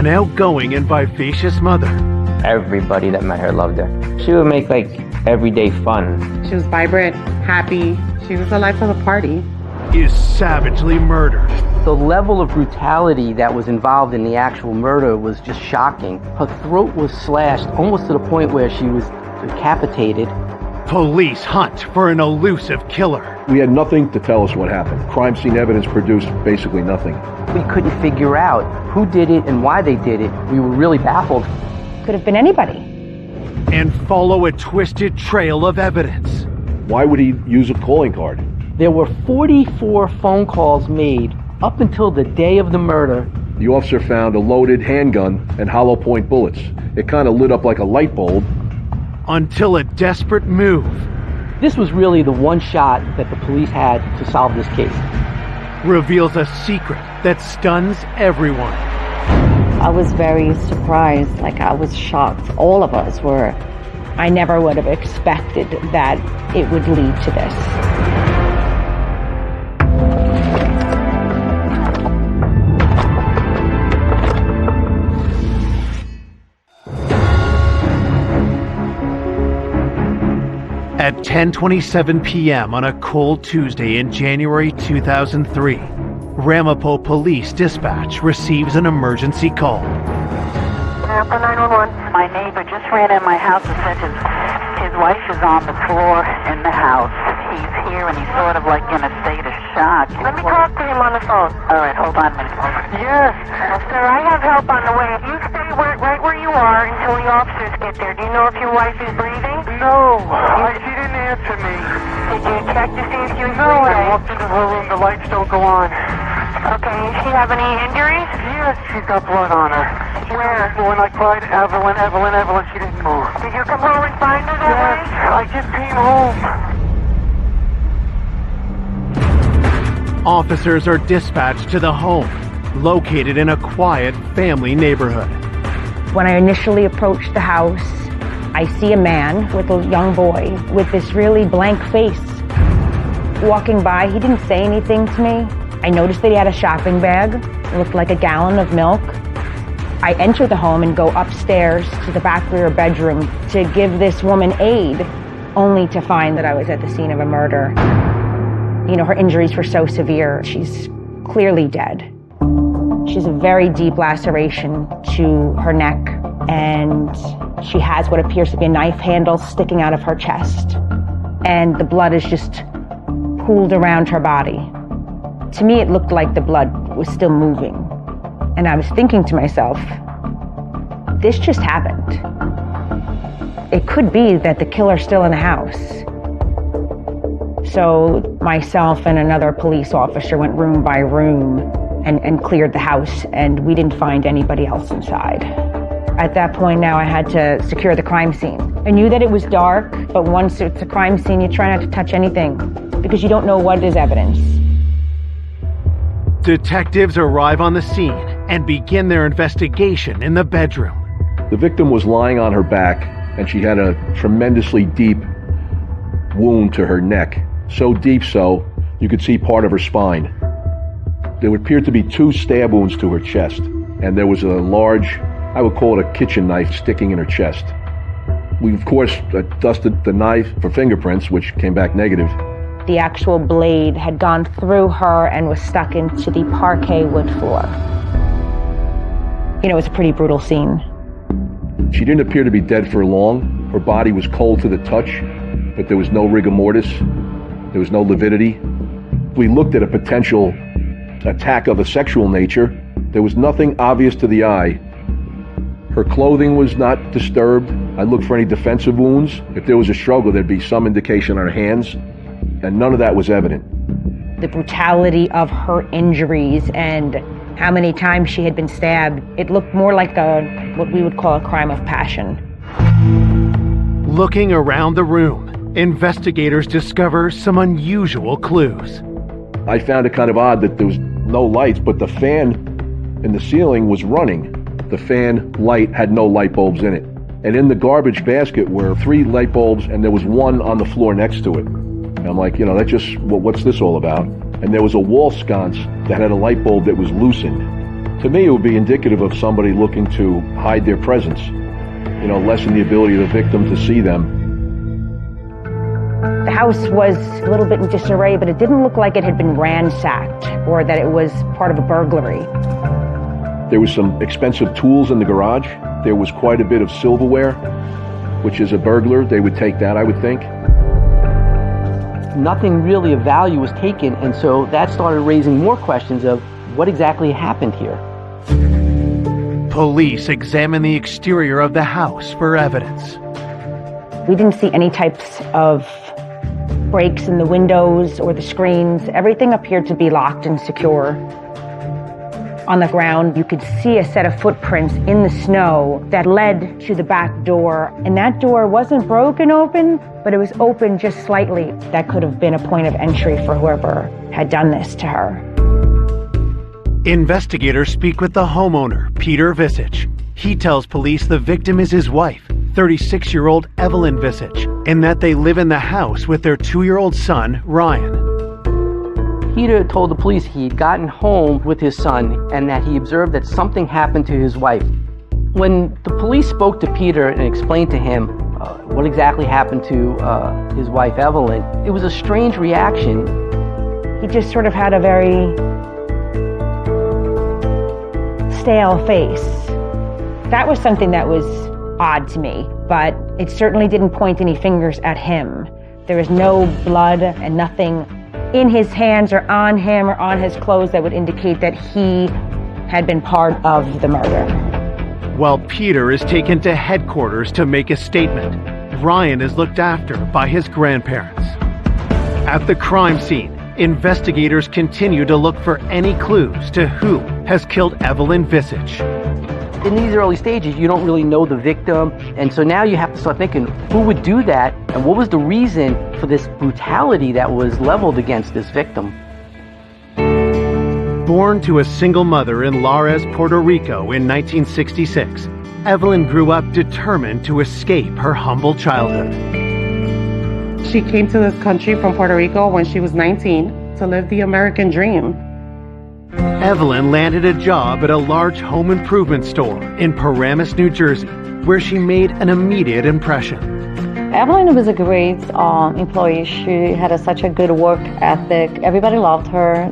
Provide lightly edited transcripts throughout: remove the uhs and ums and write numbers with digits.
an outgoing and vivacious mother. Everybody that met her loved her. She would make everyday fun. She was vibrant, happy. She was the life of the party. Is savagely murdered. The level of brutality that was involved in the actual murder was just shocking. Her throat was slashed almost to the point where she was decapitated. Police hunt for an elusive killer. We had nothing to tell us what happened. Crime scene evidence produced basically nothing. We couldn't figure out who did it and why they did it. We were really baffled. Could have been anybody. And follow a twisted trail of evidence. Why would he use a calling card? There were 44 phone calls made up until the day of the murder. The officer found a loaded handgun and hollow point bullets. It kind of lit up like a light bulb. Until a desperate move. This was really the one shot that the police had to solve this case. Reveals a secret that stuns everyone. I was very surprised, I was shocked. All of us were. I never would have expected that it would lead to this. At 10:27 p.m. on a cold Tuesday in January 2003, Ramapo Police Dispatch receives an emergency call. 911. My neighbor just ran in my house and said his wife is on the floor in the house. He's here and he's sort of in a state of shock. Let me talk to him on the phone. All right, hold on a minute. Yes. Sir, I have help on the way. You stay right where you are until the officers get there. Do you know if your wife is breathing? No. She didn't answer me. Did you check to see if she was breathing? breathing? I walked into her room. The lights don't go on. Okay. Does she have any injuries? Yes, she's got blood on her. Where? When I cried, Evelyn, she didn't move. Did you come home and find her that Yes, way? I just came home. Officers are dispatched to the home, located in a quiet family neighborhood. When I initially approached the house, I see a man with a young boy with this really blank face. Walking by, he didn't say anything to me. I noticed that he had a shopping bag. It looked like a gallon of milk. I enter the home and go upstairs to the back rear bedroom to give this woman aid, only to find that I was at the scene of a murder. Her injuries were so severe. She's clearly dead. She has a very deep laceration to her neck, and she has what appears to be a knife handle sticking out of her chest. And the blood is just pooled around her body. To me, it looked like the blood was still moving. And I was thinking to myself, this just happened. It could be that the killer's still in the house. So myself and another police officer went room by room and cleared the house, and we didn't find anybody else inside. At that point now, I had to secure the crime scene. I knew that it was dark, but once it's a crime scene, you try not to touch anything because you don't know what is evidence. Detectives arrive on the scene and begin their investigation in the bedroom. The victim was lying on her back, and she had a tremendously deep wound to her neck. So deep so, you could see part of her spine. There appeared to be 2 stab wounds to her chest, and there was a large, I would call it a kitchen knife, sticking in her chest. We, of course, dusted the knife for fingerprints, which came back negative. The actual blade had gone through her and was stuck into the parquet wood floor. It was a pretty brutal scene. She didn't appear to be dead for long. Her body was cold to the touch, but there was no rigor mortis. There was no lividity. We looked at a potential attack of a sexual nature. There was nothing obvious to the eye. Her clothing was not disturbed. I looked for any defensive wounds. If there was a struggle, there'd be some indication on her hands, and none of that was evident. The brutality of her injuries and how many times she had been stabbed, it looked more like what we would call a crime of passion. Looking around the room, investigators discover some unusual clues. I found it kind of odd that there was no lights, but the fan in the ceiling was running. The fan light had no light bulbs in it. And in the garbage basket were 3 light bulbs, and there was one on the floor next to it. And I'm like, that just, what's this all about? And there was a wall sconce that had a light bulb that was loosened. To me, it would be indicative of somebody looking to hide their presence, lessen the ability of the victim to see them. The house was a little bit in disarray, but it didn't look like it had been ransacked or that it was part of a burglary. There was some expensive tools in the garage. There was quite a bit of silverware, which is a burglar. They would take that, I would think. Nothing really of value was taken, and so that started raising more questions of what exactly happened here. Police examined the exterior of the house for evidence. We didn't see any types of breaks in the windows or the screens. Everything appeared to be locked and secure. On the ground, you could see a set of footprints in the snow that led to the back door. And that door wasn't broken open, but it was open just slightly. That could have been a point of entry for whoever had done this to her. Investigators speak with the homeowner, Peter Visich. He tells police the victim is his wife, 36-year-old Evelyn Visich, and that they live in the house with their 2-year-old son, Ryan. Peter told the police he'd gotten home with his son and that he observed that something happened to his wife. When the police spoke to Peter and explained to him what exactly happened to his wife, Evelyn, it was a strange reaction. He just sort of had a very stale face. That was something that was odd to me, but it certainly didn't point any fingers at him. There was no blood and nothing in his hands or on him or on his clothes that would indicate that he had been part of the murder. While Peter is taken to headquarters to make a statement, Ryan is looked after by his grandparents. At the crime scene, investigators continue to look for any clues to who has killed Evelyn Visich. In these early stages, you don't really know the victim, and so now you have to start thinking, who would do that, and what was the reason for this brutality that was leveled against this victim? Born to a single mother in Lares, Puerto Rico in 1966, Evelyn grew up determined to escape her humble childhood. She came to this country from Puerto Rico when she was 19 to live the American dream. Evelyn landed a job at a large home improvement store in Paramus, New Jersey, where she made an immediate impression. Evelyn was a great employee. She had such a good work ethic. Everybody loved her.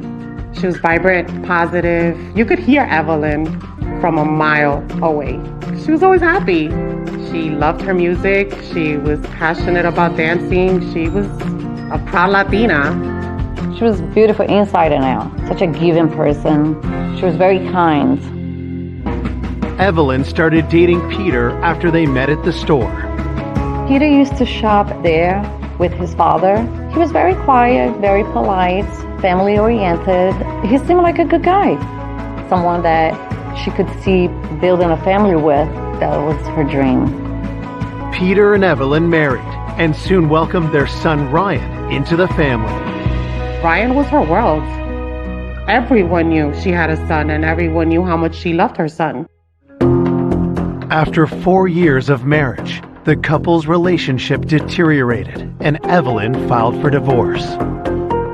She was vibrant, positive. You could hear Evelyn from a mile away. She was always happy. She loved her music. She was passionate about dancing. She was a proud Latina. She was beautiful inside and out. Such a giving person. She was very kind. Evelyn started dating Peter after they met at the store. Peter used to shop there with his father. He was very quiet, very polite, family-oriented. He seemed like a good guy. Someone that she could see building a family with. That was her dream. Peter and Evelyn married and soon welcomed their son Ryan into the family. Ryan was her world. Everyone knew she had a son, and everyone knew how much she loved her son. After 4 years of marriage, the couple's relationship deteriorated, and Evelyn filed for divorce.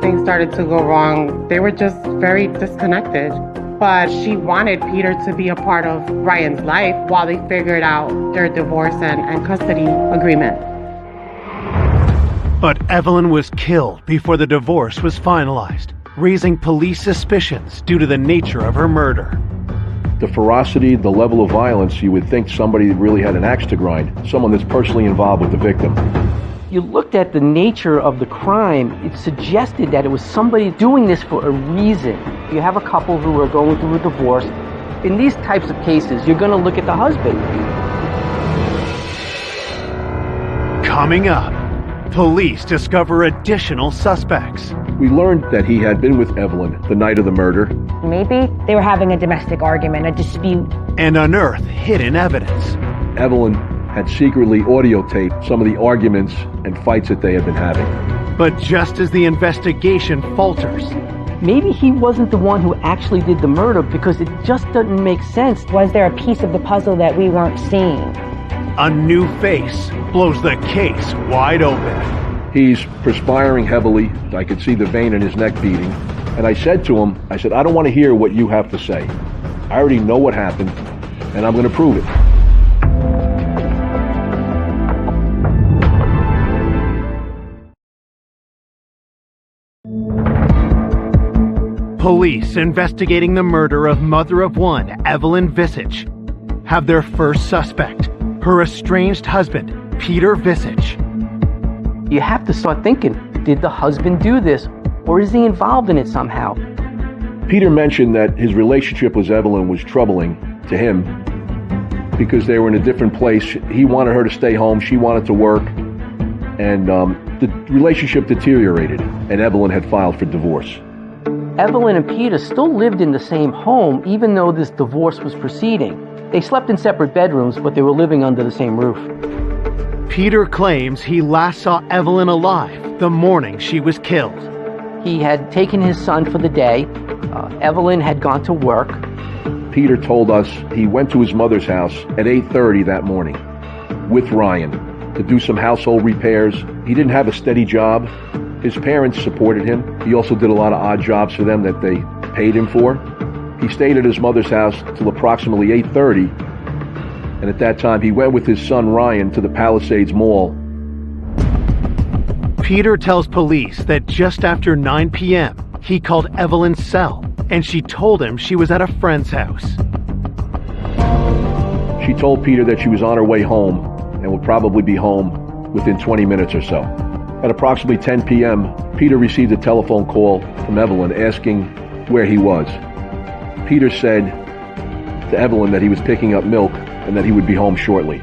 Things started to go wrong. They were just very disconnected. But she wanted Peter to be a part of Ryan's life while they figured out their divorce and custody agreement. But Evelyn was killed before the divorce was finalized, raising police suspicions due to the nature of her murder. The ferocity, the level of violence, you would think somebody really had an axe to grind, someone that's personally involved with the victim. You looked at the nature of the crime, it suggested that it was somebody doing this for a reason. You have a couple who are going through a divorce. In these types of cases, you're going to look at the husband. Coming up, police discover additional suspects. We learned that he had been with Evelyn the night of the murder. Maybe they were having a domestic argument, a dispute. And unearth hidden evidence. Evelyn had secretly audio taped some of the arguments and fights that they had been having. But just as the investigation falters, maybe he wasn't the one who actually did the murder because it just doesn't make sense. Was there a piece of the puzzle that we weren't seeing? A new face blows the case wide open. He's perspiring heavily. I could see the vein in his neck beating. And I said to him, I don't want to hear what you have to say. I already know what happened, and I'm going to prove it. Police investigating the murder of mother of one, Evelyn Visage, have their first suspect, her estranged husband, Peter Visage. You have to start thinking, did the husband do this, or is he involved in it somehow? Peter mentioned that his relationship with Evelyn was troubling to him because they were in a different place. He wanted her to stay home, she wanted to work, and the relationship deteriorated, and Evelyn had filed for divorce. Evelyn and Peter still lived in the same home even though this divorce was proceeding. They slept in separate bedrooms, but they were living under the same roof. Peter claims he last saw Evelyn alive the morning she was killed. He had taken his son for the day. Evelyn had gone to work. Peter told us he went to his mother's house at 8:30 that morning with Ryan to do some household repairs. He didn't have a steady job. His parents supported him. He also did a lot of odd jobs for them that they paid him for. He stayed at his mother's house till approximately 8:30, and at that time he went with his son Ryan to the Palisades Mall. Peter tells police that just after 9 p.m., he called Evelyn's cell, and she told him she was at a friend's house. She told Peter that she was on her way home and would probably be home within 20 minutes or so. At approximately 10 p.m., Peter received a telephone call from Evelyn asking where he was. Peter said to Evelyn that he was picking up milk and that he would be home shortly.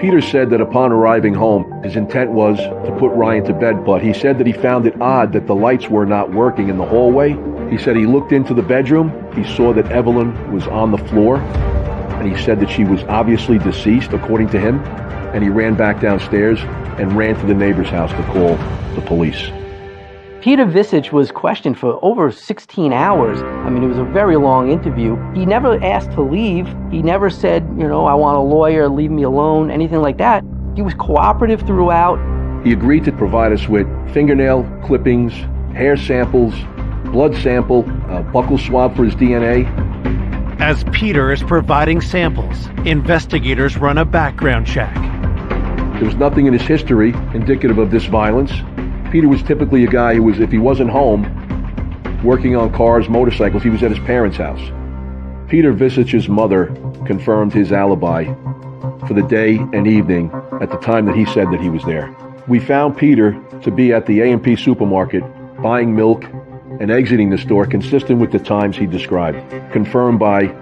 Peter said that upon arriving home, his intent was to put Ryan to bed, but he said that he found it odd that the lights were not working in the hallway. He said he looked into the bedroom, he saw that Evelyn was on the floor, and he said that she was obviously deceased, according to him, and he ran back downstairs and ran to the neighbor's house to call the police. Peter Visage was questioned for over 16 hours. I mean, it was a very long interview. He never asked to leave. He never said, I want a lawyer, leave me alone, anything like that. He was cooperative throughout. He agreed to provide us with fingernail clippings, hair samples, blood sample, a buccal swab for his DNA. As Peter is providing samples, investigators run a background check. There was nothing in his history indicative of this violence. Peter was typically a guy who was, if he wasn't home, working on cars, motorcycles, he was at his parents' house. Peter Visage's mother confirmed his alibi for the day and evening at the time that he said that he was there. We found Peter to be at the A&P supermarket buying milk and exiting the store consistent with the times he described, confirmed by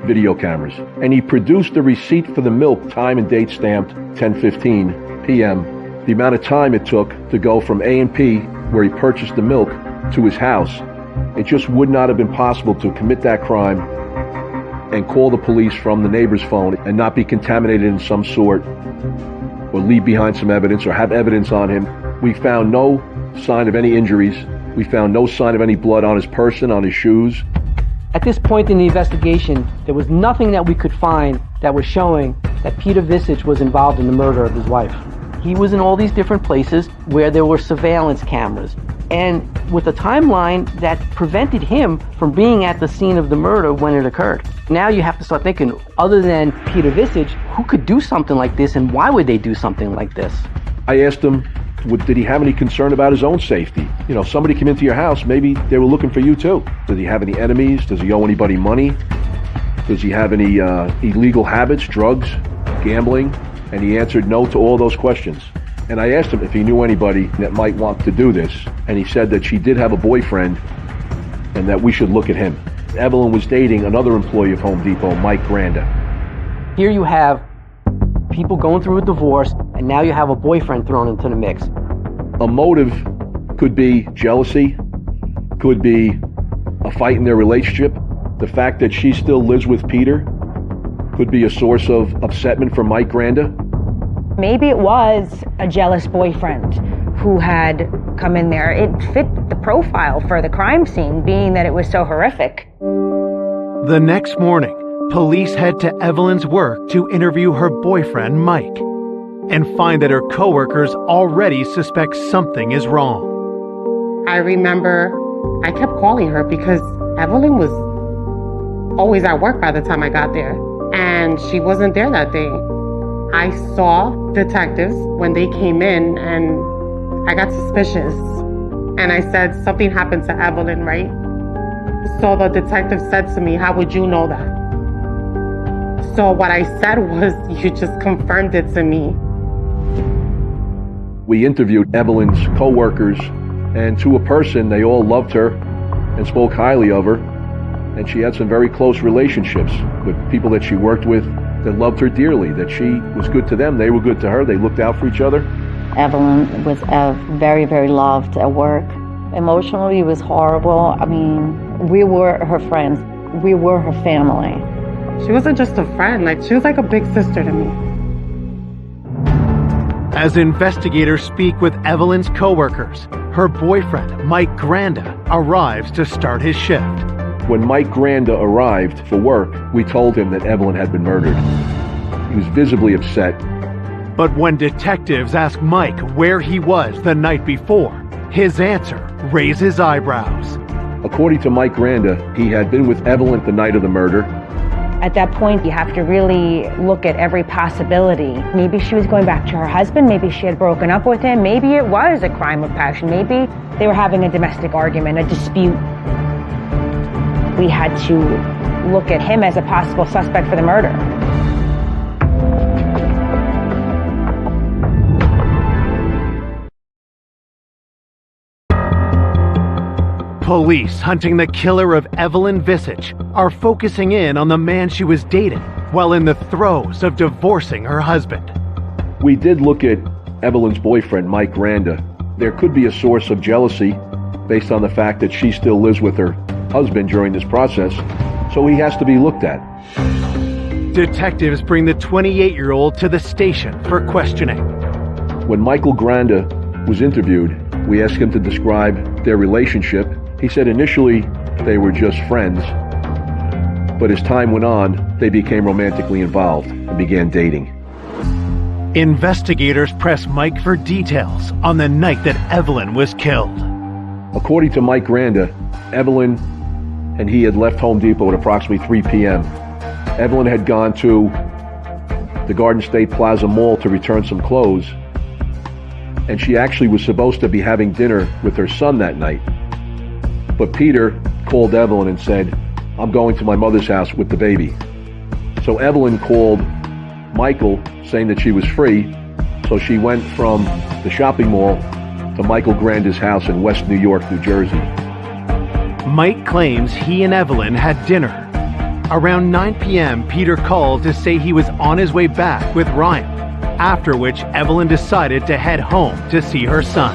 video cameras. And he produced a receipt for the milk, time and date stamped 10:15 p.m. The amount of time it took to go from A&P, where he purchased the milk, to his house, it just would not have been possible to commit that crime and call the police from the neighbor's phone and not be contaminated in some sort or leave behind some evidence or have evidence on him. We found no sign of any injuries. We found no sign of any blood on his person, on his shoes. At this point in the investigation, there was nothing that we could find that was showing that Peter Visage was involved in the murder of his wife. He was in all these different places where there were surveillance cameras, and with a timeline that prevented him from being at the scene of the murder when it occurred. Now you have to start thinking, other than Peter Visage, who could do something like this, and why would they do something like this? I asked him, did he have any concern about his own safety? Somebody came into your house, maybe they were looking for you too. Does he have any enemies? Does he owe anybody money? Does he have any illegal habits, drugs, gambling? And he answered no to all those questions. And I asked him if he knew anybody that might want to do this. And he said that she did have a boyfriend and that we should look at him. Evelyn was dating another employee of Home Depot, Mike Granda. Here you have people going through a divorce, and now you have a boyfriend thrown into the mix. A motive could be jealousy, could be a fight in their relationship. The fact that she still lives with Peter could be a source of upsetment for Mike Granda. Maybe it was a jealous boyfriend who had come in there. It fit the profile for the crime scene, being that it was so horrific. The next morning, police head to Evelyn's work to interview her boyfriend, Mike, and find that her coworkers already suspect something is wrong. I remember I kept calling her because Evelyn was always at work by the time I got there. And she wasn't there that day. I saw detectives when they came in and I got suspicious. And I said, something happened to Evelyn, right? So the detective said to me, how would you know that? So what I said was, you just confirmed it to me. We interviewed Evelyn's co-workers, and to a person, they all loved her and spoke highly of her. And she had some very close relationships with people that she worked with that loved her dearly, that she was good to them, they were good to her, they looked out for each other. Evelyn was very, very loved at work. Emotionally, it was horrible. I mean, we were her friends. We were her family. She wasn't just a friend, she was like a big sister to me. As investigators speak with Evelyn's coworkers, her boyfriend, Mike Granda, arrives to start his shift. When Mike Granda arrived for work, we told him that Evelyn had been murdered. He was visibly upset. But when detectives ask Mike where he was the night before, his answer raises eyebrows. According to Mike Granda, he had been with Evelyn the night of the murder. At that point, you have to really look at every possibility. Maybe she was going back to her husband. Maybe she had broken up with him. Maybe it was a crime of passion. Maybe they were having a domestic argument, a dispute. We had to look at him as a possible suspect for the murder. Police hunting the killer of Evelyn Visage are focusing in on the man she was dating while in the throes of divorcing her husband. We did look at Evelyn's boyfriend, Mike Granda. There could be a source of jealousy based on the fact that she still lives with her husband during this process, so he has to be looked at. Detectives bring the 28-year-old to the station for questioning. When Michael Granda was interviewed, we asked him to describe their relationship. He said initially they were just friends, but as time went on, they became romantically involved and began dating. Investigators press Mike for details on the night that Evelyn was killed. According to Mike Granda, Evelyn and he had left Home Depot at approximately 3 p.m. Evelyn had gone to the Garden State Plaza Mall to return some clothes, and she actually was supposed to be having dinner with her son that night. But Peter called Evelyn and said, I'm going to my mother's house with the baby. So Evelyn called Michael saying that she was free, so she went from the shopping mall to Michael Granda's house in West New York, New Jersey. Mike claims he and Evelyn had dinner. Around 9 p.m., Peter called to say he was on his way back with Ryan, after which Evelyn decided to head home to see her son.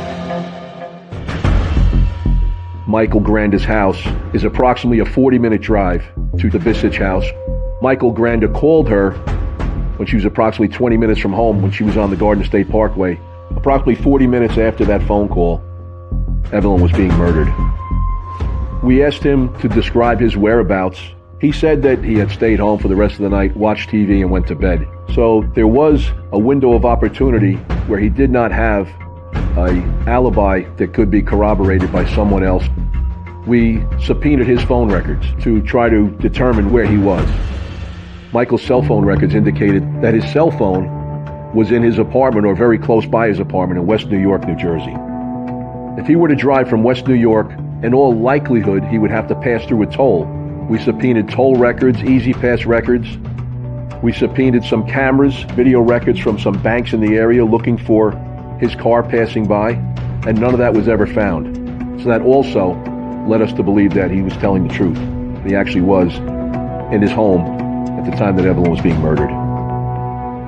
Michael Granda's house is approximately a 40-minute drive to the Visage house. Michael Granda called her when she was approximately 20 minutes from home when she was on the Garden State Parkway. Approximately 40 minutes after that phone call, Evelyn was being murdered. We asked him to describe his whereabouts. He said that he had stayed home for the rest of the night, watched TV, and went to bed. So there was a window of opportunity where he did not have an alibi that could be corroborated by someone else. We subpoenaed his phone records to try to determine where he was. Michael's cell phone records indicated that his cell phone was in his apartment or very close by his apartment in West New York, New Jersey. If he were to drive from West New York, in all likelihood, he would have to pass through a toll. We subpoenaed toll records, Easy Pass records. We subpoenaed some cameras, video records from some banks in the area looking for his car passing by, and none of that was ever found. So that also led us to believe that he was telling the truth. He actually was in his home at the time that Evelyn was being murdered.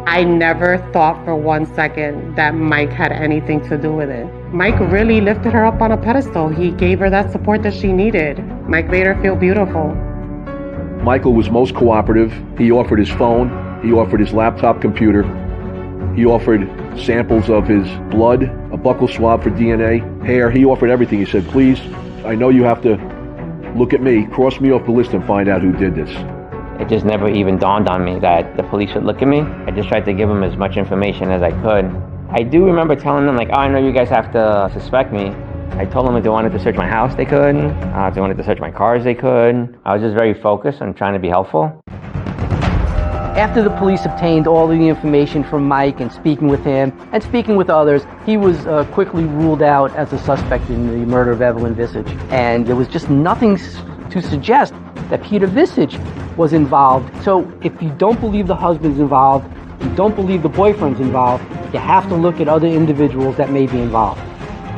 I never thought for 1 second that Mike had anything to do with it. Mike really lifted her up on a pedestal. He gave her that support that she needed. Mike made her feel beautiful. Michael was most cooperative. He offered his phone. He offered his laptop computer. He offered samples of his blood, a buccal swab for DNA, hair. He offered everything. He said, please, I know you have to look at me, cross me off the list and find out who did this. It just never even dawned on me that the police would look at me. I just tried to give them as much information as I could. I do remember telling them, like, oh, I know you guys have to suspect me, I told them if they wanted to search my house, they could. If they wanted to search my cars, they could. I was just very focused on trying to be helpful. After the police obtained all the information from Mike and speaking with him and speaking with others, he was quickly ruled out as a suspect in the murder of Evelyn Visage. And there was just nothing to suggest that Peter Visage was involved. So if you don't believe the husband's involved, you don't believe the boyfriend's involved, you have to look at other individuals that may be involved.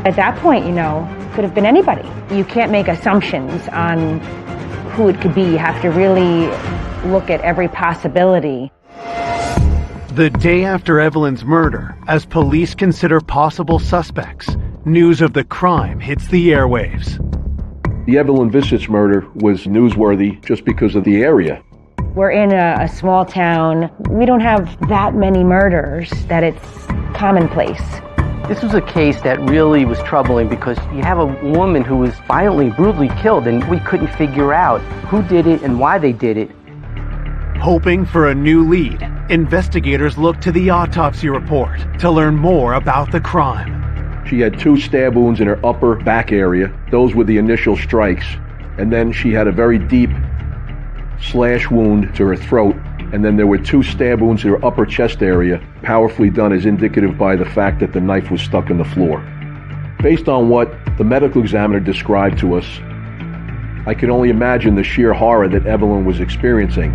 At that point, could have been anybody. You can't make assumptions on who it could be. You have to really look at every possibility. The day after Evelyn's murder, as police consider possible suspects, news of the crime hits the airwaves. The Evelyn Visage murder was newsworthy just because of the area. We're in a small town. We don't have that many murders that it's commonplace. This was a case that really was troubling because you have a woman who was violently, brutally killed, and we couldn't figure out who did it and why they did it. Hoping for a new lead, investigators looked to the autopsy report to learn more about the crime. She had 2 stab wounds in her upper back area. Those were the initial strikes. And then she had a very deep slash wound to her throat. And then there were 2 stab wounds in her upper chest area, powerfully done as indicative by the fact that the knife was stuck in the floor. Based on what the medical examiner described to us, I could only imagine the sheer horror that Evelyn was experiencing.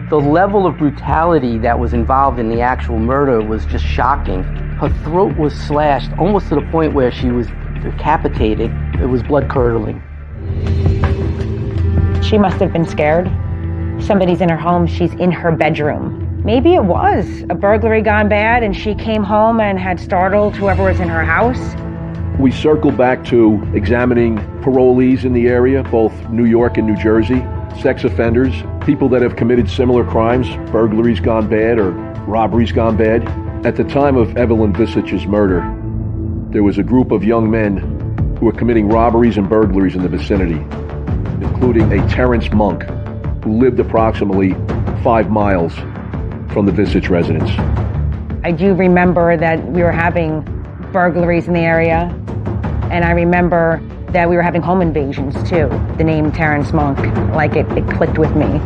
The level of brutality that was involved in the actual murder was just shocking. Her throat was slashed almost to the point where she was decapitated. It was blood-curdling. She must have been scared. Somebody's in her home, she's in her bedroom. Maybe it was a burglary gone bad and she came home and had startled whoever was in her house. We circled back to examining parolees in the area, both New York and New Jersey, sex offenders, people that have committed similar crimes, burglaries gone bad or robberies gone bad. At the time of Evelyn Visage's murder, there was a group of young men who were committing robberies and burglaries in the vicinity, including a Terrence Monk, who lived approximately 5 miles from the Visage residence. I do remember that we were having burglaries in the area, and I remember that we were having home invasions too. The name Terrence Monk, like it clicked with me.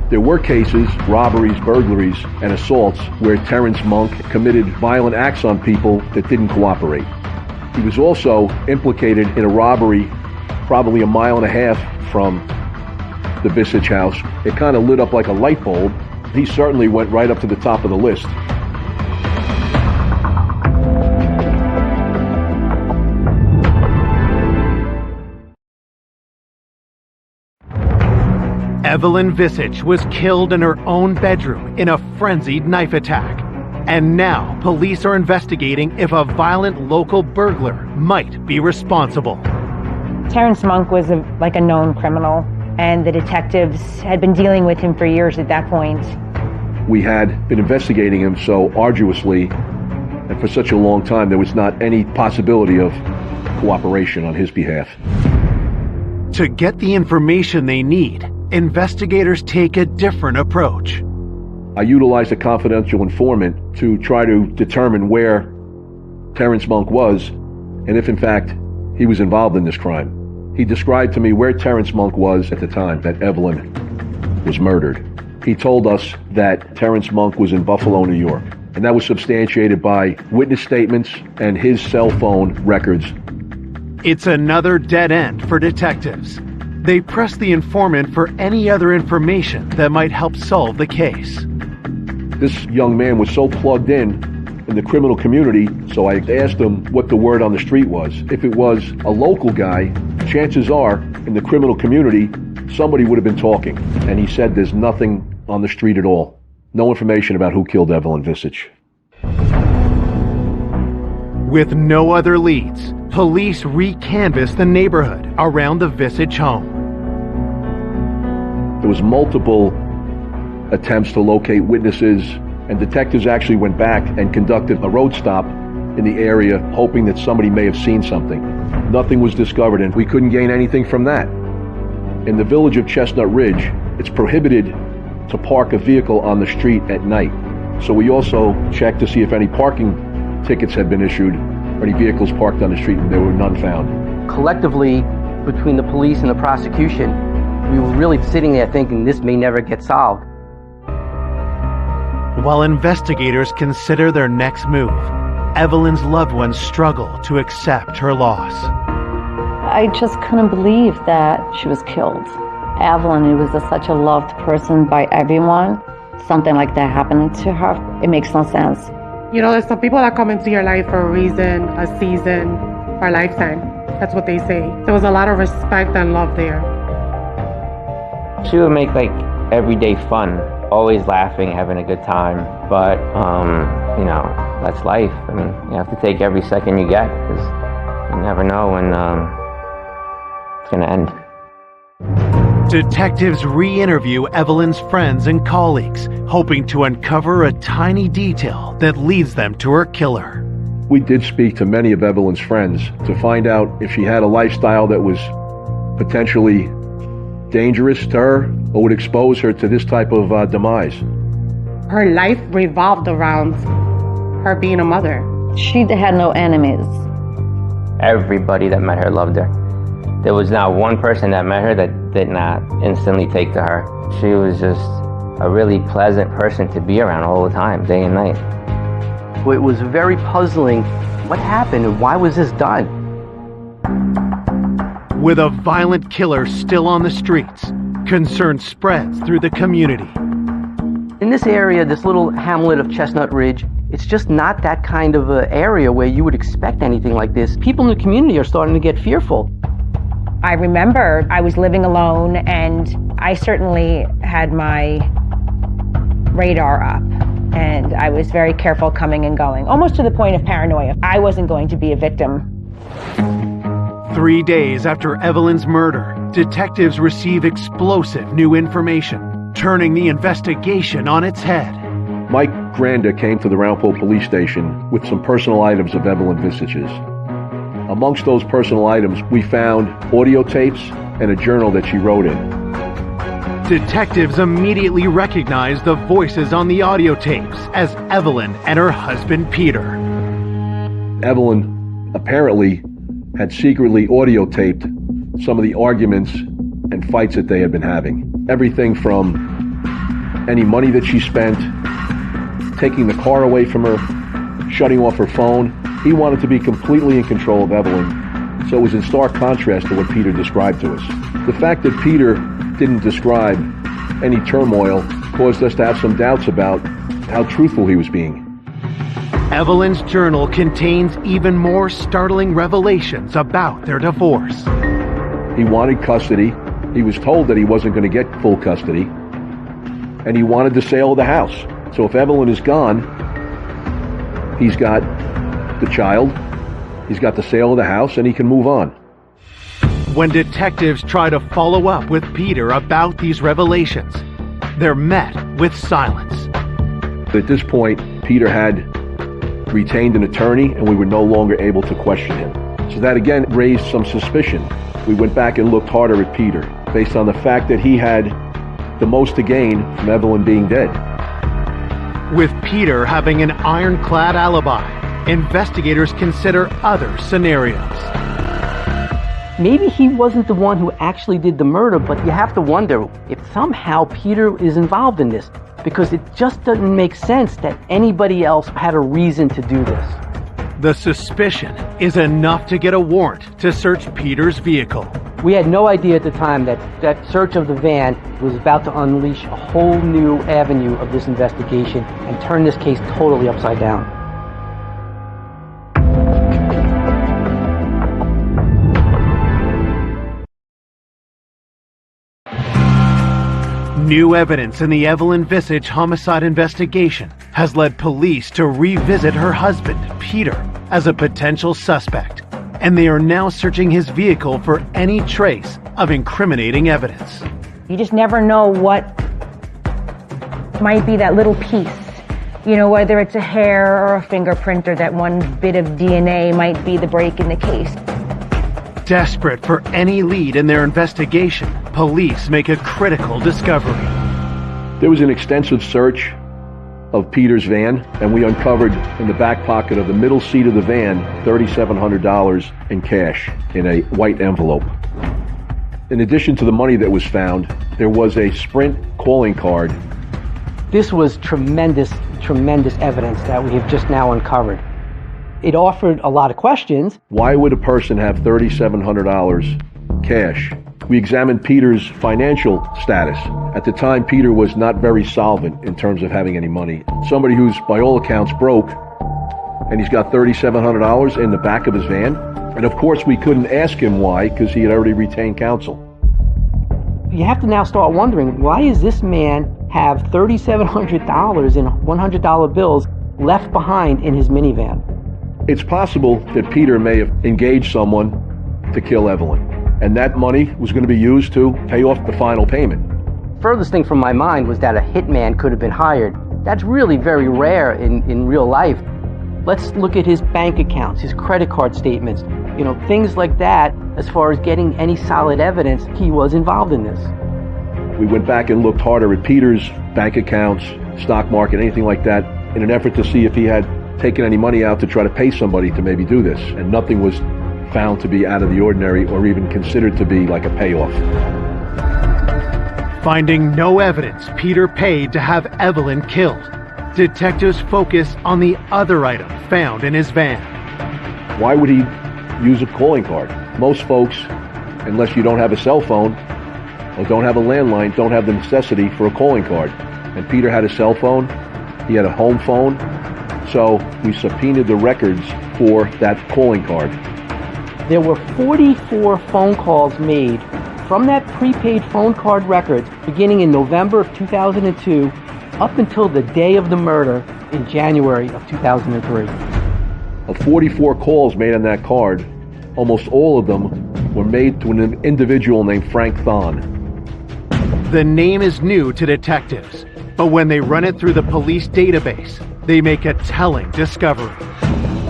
There were cases, robberies, burglaries, and assaults where Terrence Monk committed violent acts on people that didn't cooperate. He was also implicated in a robbery probably 1.5 miles from the Visage house. It kind of lit up like a light bulb. He certainly went right up to the top of the list. Evelyn Visage was killed in her own bedroom in a frenzied knife attack. And now, police are investigating if a violent local burglar might be responsible. Terrence Monk was like a known criminal, and the detectives had been dealing with him for years at that point. We had been investigating him so arduously and for such a long time, there was not any possibility of cooperation on his behalf. To get the information they need, investigators take a different approach. I utilized a confidential informant to try to determine where Terrence Monk was and if in fact he was involved in this crime. He described to me where Terrence Monk was at the time that Evelyn was murdered. He told us that Terrence Monk was in Buffalo, New York, and that was substantiated by witness statements and his cell phone records. It's another dead end for detectives. They press the informant for any other information that might help solve the case. This young man was so plugged in the criminal community, so I asked him what the word on the street was. If it was a local guy, chances are, in the criminal community, somebody would have been talking. And he said there's nothing on the street at all. No information about who killed Evelyn Visage. With no other leads, police re-canvass the neighborhood around the Visage home. There was multiple attempts to locate witnesses, and detectives actually went back and conducted a road stop in the area, hoping that somebody may have seen something. Nothing was discovered, and we couldn't gain anything from that. In the village of Chestnut Ridge, it's prohibited to park a vehicle on the street at night. So we also checked to see if any parking tickets had been issued or any vehicles parked on the street, and there were none found. collectively, between the police and the prosecution, we were really sitting there thinking this may never get solved. While investigators consider their next move, Evelyn's loved ones struggle to accept her loss. I just couldn't believe that she was killed. Evelyn was such a loved person by everyone. Something like that happened to her. It makes no sense. You know, there's some people that come into your life for a reason, a season, or a lifetime. That's what they say. There was a lot of respect and love there. She would make like everyday fun, always laughing, having a good time. But, you know, that's life. I mean, you have to take every second you get because you never know when it's going to end. Detectives re-interview Evelyn's friends and colleagues, hoping to uncover a tiny detail that leads them to her killer. We did speak to many of Evelyn's friends to find out if she had a lifestyle that was potentially dangerous to her or would expose her to this type of demise. Her life revolved around her being a mother. She had no enemies. Everybody that met her loved her. There was not one person that met her that did not instantly take to her. She was just a really pleasant person to be around all the time, day and night. It was very puzzling. What happened and why was this done? With a violent killer still on the streets, concern spreads through the community. In this area, this little hamlet of Chestnut Ridge, it's just not that kind of an area where you would expect anything like this. People in the community are starting to get fearful. I remember I was living alone, and I certainly had my radar up, and I was very careful coming and going, almost to the point of paranoia. I wasn't going to be a victim. 3 days after Evelyn's murder, detectives receive explosive new information, turning the investigation on its head. Mike Granda came to the Round Pole police station with some personal items of Evelyn Visage's. Amongst those personal items, we found audio tapes and a journal that she wrote in. Detectives immediately recognized the voices on the audio tapes as Evelyn and her husband Peter. Evelyn apparently had secretly audio taped some of the arguments and fights that they had been having. Everything from any money that she spent, taking the car away from her, shutting off her phone. He wanted to be completely in control of Evelyn, so it was in stark contrast to what Peter described to us. The fact that Peter didn't describe any turmoil caused us to have some doubts about how truthful he was being. Evelyn's journal contains even more startling revelations about their divorce. He wanted custody. He was told that he wasn't going to get full custody, and he wanted the sale of the house. So if Evelyn is gone, he's got the child, he's got the sale of the house, and he can move on. When detectives try to follow up with Peter about these revelations, they're met with silence. At this point, Peter had retained an attorney, and we were no longer able to question him. So that again raised some suspicion. We went back and looked harder at Peter, based on the fact that he had the most to gain from Evelyn being dead. With Peter having an ironclad alibi, investigators consider other scenarios. Maybe he wasn't the one who actually did the murder, but you have to wonder if somehow Peter is involved in this, because it just doesn't make sense that anybody else had a reason to do this. The suspicion is enough to get a warrant to search Peter's vehicle. We had no idea at the time that that search of the van was about to unleash a whole new avenue of this investigation and turn this case totally upside down. New evidence in the Evelyn Visage homicide investigation has led police to revisit her husband, Peter, as a potential suspect, and they are now searching his vehicle for any trace of incriminating evidence. You just never know what might be that little piece. You know, whether it's a hair or a fingerprint or that one bit of DNA might be the break in the case. Desperate for any lead in their investigation, police make a critical discovery. There was an extensive search of Peter's van, and we uncovered in the back pocket of the middle seat of the van $3,700 in cash in a white envelope. In addition to the money that was found, there was a Sprint calling card. This was tremendous evidence that we have just now uncovered. It offered a lot of questions. Why would a person have $3,700 cash? We examined Peter's financial status. At the time, Peter was not very solvent in terms of having any money. Somebody who's, by all accounts, broke, and he's got $3,700 in the back of his van. And of course, we couldn't ask him why, because he had already retained counsel. You have to now start wondering, why does this man have $3,700 in $100 bills left behind in his minivan? It's possible that Peter may have engaged someone to kill Evelyn, and that money was going to be used to pay off the final payment. Furthest thing from my mind was that a hitman could have been hired. That's really very rare in real life. Let's look at his bank accounts, his credit card statements, things like that, as far as getting any solid evidence he was involved in this. We went back and looked harder at Peter's bank accounts, stock market, anything like that, in an effort to see if he had taken any money out to try to pay somebody to maybe do this. And nothing was found to be out of the ordinary or even considered to be like a payoff. Finding no evidence Peter paid to have Evelyn killed, detectives focus on the other item found in his van. Why would he use a calling card? Most folks, unless you don't have a cell phone or don't have a landline, don't have the necessity for a calling card. And Peter had a cell phone, he had a home phone, so we subpoenaed the records for that calling card. There were 44 phone calls made from that prepaid phone card records beginning in November of 2002 up until the day of the murder in January of 2003. Of 44 calls made on that card, almost all of them were made to an individual named Frank Thon. The name is new to detectives, but when they run it through the police database, they make a telling discovery.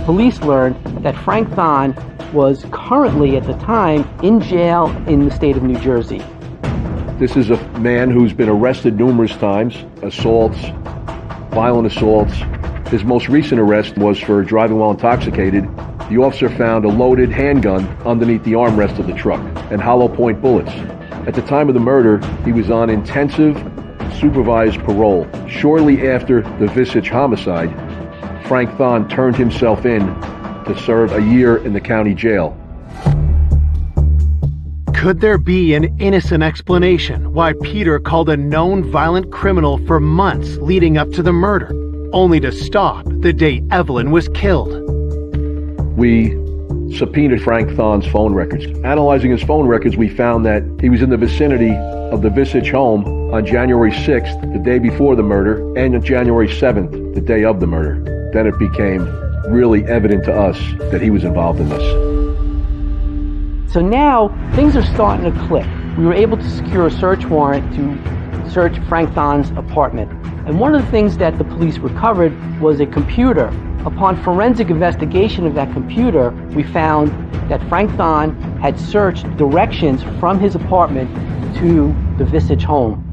Police learned that Frank Thon was currently, at the time, in jail in the state of New Jersey. This is a man who's been arrested numerous times, assaults, violent assaults. His most recent arrest was for driving while intoxicated. The officer found a loaded handgun underneath the armrest of the truck and hollow point bullets. At the time of the murder, he was on intensive supervised parole. Shortly after the Visage homicide, Frank Thon turned himself in to serve a year in the county jail. Could there be an innocent explanation why Peter called a known violent criminal for months leading up to the murder, only to stop the day Evelyn was killed? We subpoenaed Frank Thon's phone records. Analyzing his phone records, we found that he was in the vicinity of the Visage home on January 6th, the day before the murder, and on January 7th, the day of the murder. Then it became really evident to us that he was involved in this. So now things are starting to click. We were able to secure a search warrant to search Frank Thon's apartment. And one of the things that the police recovered was a computer. Upon forensic investigation of that computer, we found that Frank Thon had searched directions from his apartment to the Visage home.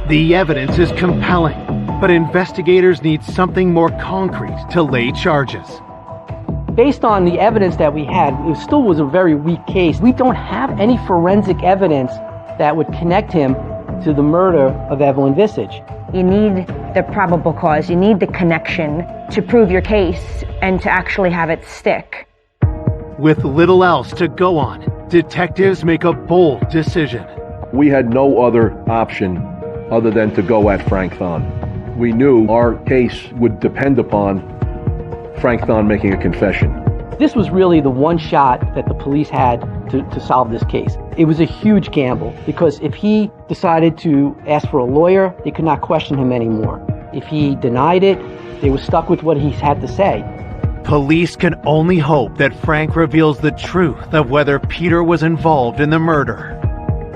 The evidence is compelling, but investigators need something more concrete to lay charges. Based on the evidence that we had, it still was a very weak case. We don't have any forensic evidence that would connect him to the murder of Evelyn Visage. You need the probable cause, you need the connection to prove your case and to actually have it stick. With little else to go on, detectives make a bold decision. We had no other option other than to go at Frank Thon. We knew our case would depend upon Frank Thon making a confession. This was really the one shot that the police had to solve this case. It was a huge gamble because if he decided to ask for a lawyer, they could not question him anymore. If he denied it, they were stuck with what he had to say. Police can only hope that Frank reveals the truth of whether Peter was involved in the murder.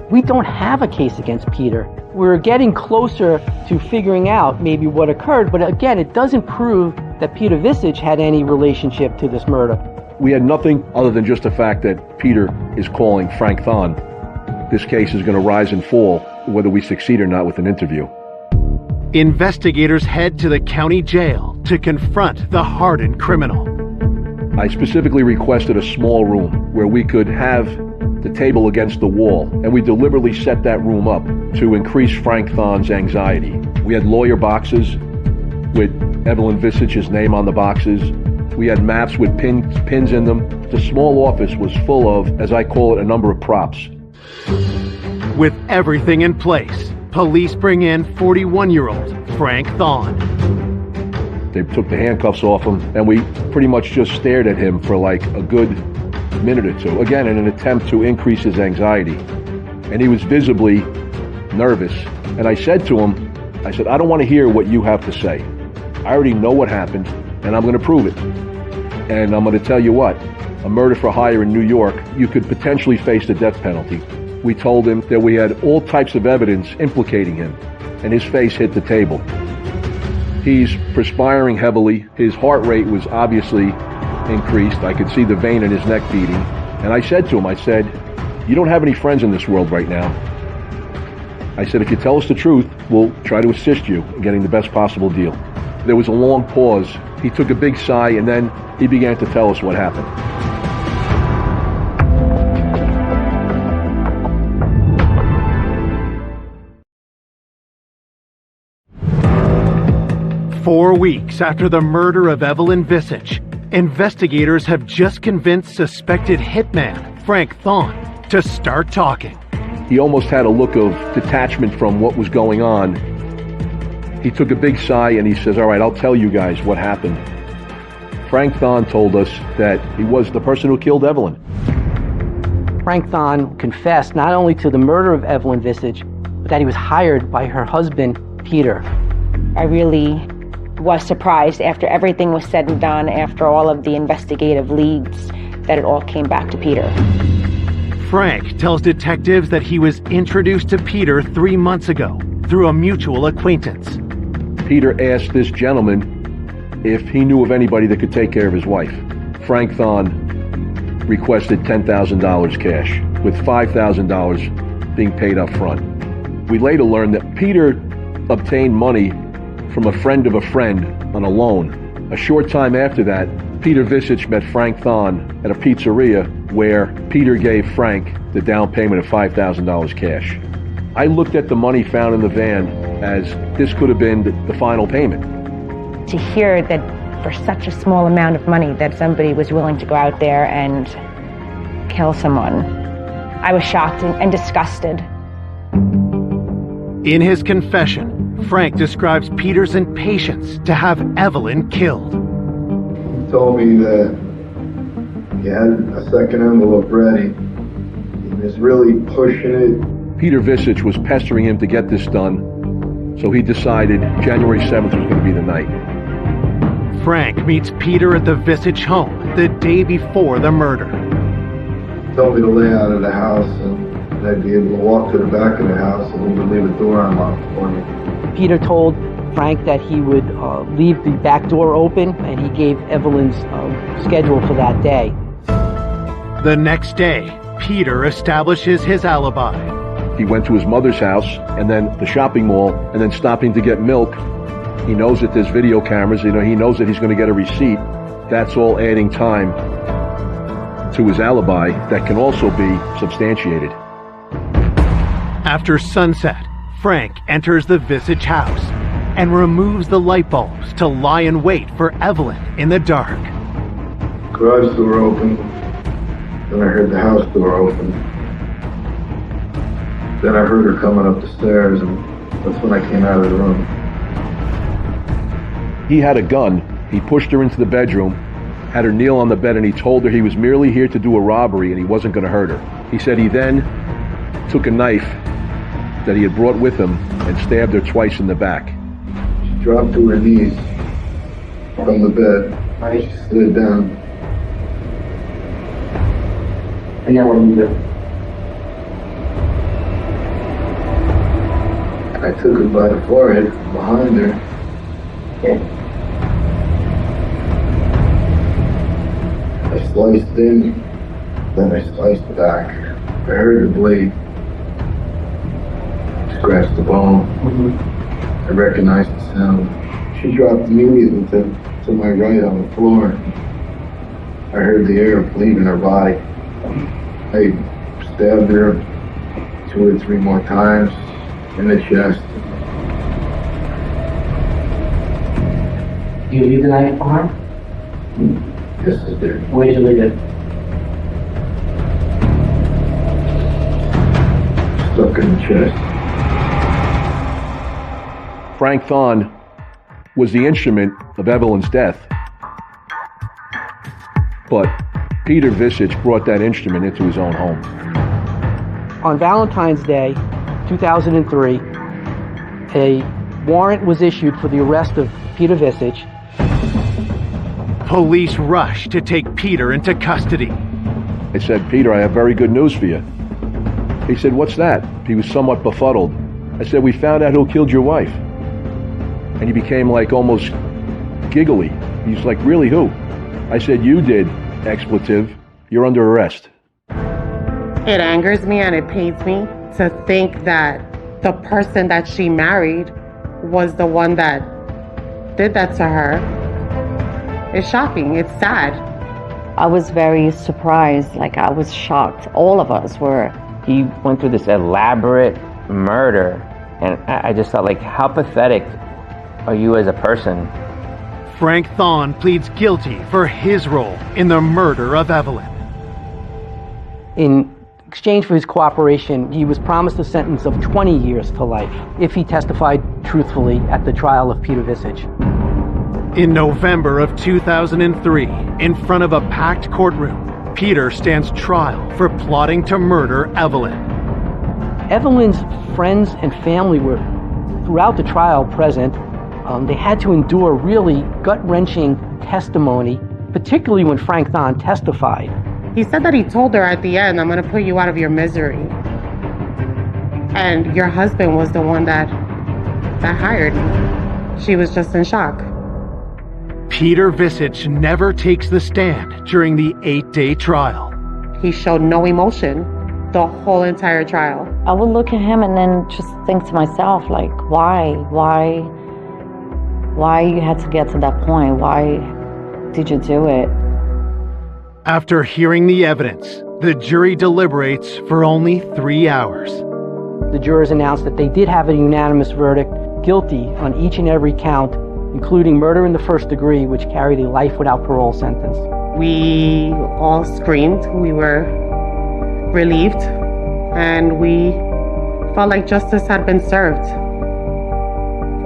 We don't have a case against Peter. We're getting closer to figuring out maybe what occurred, but again, it doesn't prove that Peter Visage had any relationship to this murder. We had nothing other than just the fact that Peter is calling Frank Thon. This case is going to rise and fall, whether we succeed or not with an interview. Investigators head to the county jail to confront the hardened criminal. I specifically requested a small room where we could have the table against the wall, and we deliberately set that room up to increase Frank Thon's anxiety. We had lawyer boxes with Evelyn Visich's name on the boxes. We had maps with pins in them. The small office was full of, as I call it, a number of props. With everything in place, police bring in 41-year-old Frank Thon. They took the handcuffs off him, and we pretty much just stared at him for like a good minute or two, again in an attempt to increase his anxiety. And he was visibly nervous. And I said to him, I said, I don't want to hear what you have to say. I already know what happened, and I'm going to prove it. And I'm going to tell you what, a murder for hire in New York, you could potentially face the death penalty. We told him that we had all types of evidence implicating him, and his face hit the table. He's perspiring heavily. His heart rate was obviously increased. I could see the vein in his neck beating. And I said to him, I said, you don't have any friends in this world right now. I said, if you tell us the truth, we'll try to assist you in getting the best possible deal. There was a long pause. He took a big sigh, and then he began to tell us what happened. "4 weeks after the murder of Evelyn Visich, investigators have just convinced suspected hitman Frank Thon to start talking. He almost had a look of detachment from what was going on. He took a big sigh and he says, all right, I'll tell you guys what happened. Frank Thon told us that he was the person who killed Evelyn. Frank Thon confessed not only to the murder of Evelyn Visich, but that he was hired by her husband, Peter. I really was surprised after everything was said and done, after all of the investigative leads, that it all came back to Peter. Frank tells detectives that he was introduced to Peter 3 months ago through a mutual acquaintance. Peter asked this gentleman if he knew of anybody that could take care of his wife. Frank Thon requested $10,000 cash, with $5,000 being paid up front. We later learned that Peter obtained money from a friend of a friend on a loan. A short time after that, Peter Visich met Frank Thon at a pizzeria where Peter gave Frank the down payment of $5,000 cash. I looked at the money found in the van as this could have been the final payment. To hear that for such a small amount of money that somebody was willing to go out there and kill someone, I was shocked and disgusted. In his confession, Frank describes Peter's impatience to have Evelyn killed. He told me that he had a second envelope ready. He was really pushing it. Peter Visich was pestering him to get this done, so he decided January 7th was going to be the night. Frank meets Peter at the Visich home the day before the murder. He told me to lay out of the house and I'd be able to walk to the back of the house and he would leave a door unlocked for me. Peter told Frank that he would leave the back door open, and he gave Evelyn's schedule for that day. The next day, Peter establishes his alibi. He went to his mother's house and then the shopping mall and then stopping to get milk. He knows that there's video cameras, he knows that he's going to get a receipt. That's all adding time to his alibi that can also be substantiated. After sunset, Frank enters the Visich house and removes the light bulbs to lie in wait for Evelyn in the dark. Garage door open, then I heard the house door open. Then I heard her coming up the stairs, and that's when I came out of the room. He had a gun. He pushed her into the bedroom, had her kneel on the bed, and he told her he was merely here to do a robbery and he wasn't going to hurt her. He said he then took a knife that he had brought with him and stabbed her twice in the back. She dropped to her knees from the bed. She slid down. And yeah, what do you do? I took her by the forehead behind her. I sliced in, then I sliced back. I heard the blade scratch the bone. I recognized the sound. She dropped immediately to my right on the floor. I heard the air leaving her body. I stabbed her 2 or 3 more times in the chest. You leave the knife behind? Yes, I did. Where did you leave it? Stuck in the chest. Frank Thon was the instrument of Evelyn's death. But Peter Visich brought that instrument into his own home. On Valentine's Day, 2003, a warrant was issued for the arrest of Peter Visich. Police rush to take Peter into custody. I said, Peter, I have very good news for you. He said, what's that? He was somewhat befuddled. I said, we found out who killed your wife. And he became like almost giggly. He's like, really, who? I said, you did, expletive. You're under arrest. It angers me and it pains me to think that the person that she married was the one that did that to her. It's shocking. It's sad. I was very surprised. Like, I was shocked. All of us were. He went through this elaborate murder, and I just thought, like, how pathetic are you as a person? Frank Thon pleads guilty for his role in the murder of Evelyn. In exchange for his cooperation, he was promised a sentence of 20 years to life if he testified truthfully at the trial of Peter Visich. In November of 2003, in front of a packed courtroom, Peter stands trial for plotting to murder Evelyn. Evelyn's friends and family were throughout the trial present. They had to endure really gut-wrenching testimony, particularly when Frank Thon testified. He said that he told her at the end, I'm going to put you out of your misery. And your husband was the one that hired me. She was just in shock. Peter Visich never takes the stand during the 8-day trial. He showed no emotion the whole entire trial. I would look at him and then just think to myself, like, why you had to get to that point? Why did you do it? After hearing the evidence, the jury deliberates for only 3 hours. The jurors announced that they did have a unanimous verdict, guilty on each and every count, including murder in the first degree, which carried a life without parole sentence. We all screamed. We were relieved, and we felt like justice had been served,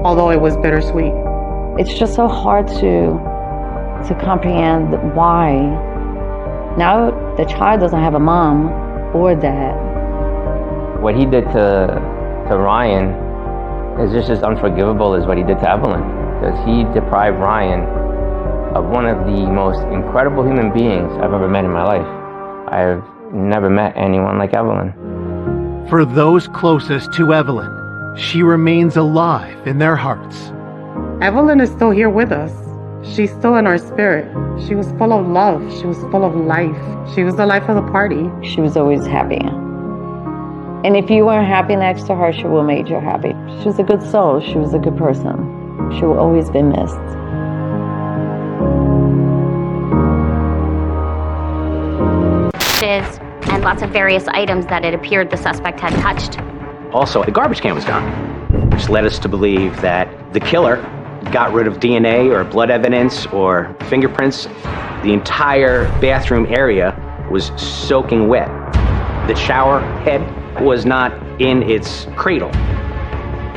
although it was bittersweet. It's just so hard to comprehend why. Now the child doesn't have a mom or dad. What he did to Ryan is just as unforgivable as what he did to Evelyn, because he deprived Ryan of one of the most incredible human beings I've ever met in my life. I've never met anyone like Evelyn. For those closest to Evelyn, she remains alive in their hearts. Evelyn is still here with us. She's still in our spirit. She was full of love. She was full of life. She was the life of the party. She was always happy. And if you weren't happy next to her, she would have made you happy. She was a good soul. She was a good person. She will always be missed. And lots of various items that it appeared the suspect had touched. Also, the garbage can was gone, which led us to believe that the killer got rid of DNA or blood evidence or fingerprints. The entire bathroom area was soaking wet. The shower head was not in its cradle.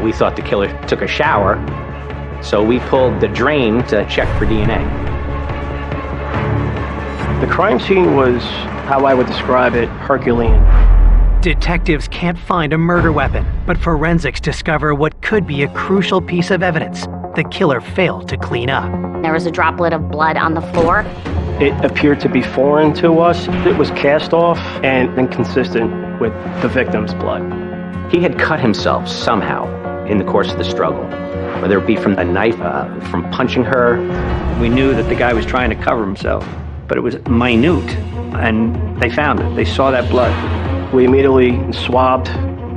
We thought the killer took a shower, so we pulled the drain to check for DNA. The crime scene was, how I would describe it, Herculean. Detectives can't find a murder weapon, but forensics discover what could be a crucial piece of evidence the killer failed to clean up. There was a droplet of blood on the floor. It appeared to be foreign to us. It was cast off and inconsistent with the victim's blood. He had cut himself somehow in the course of the struggle, whether it be from a knife, from punching her. We knew that the guy was trying to cover himself, but it was minute, and they found it. They saw that blood. We immediately swabbed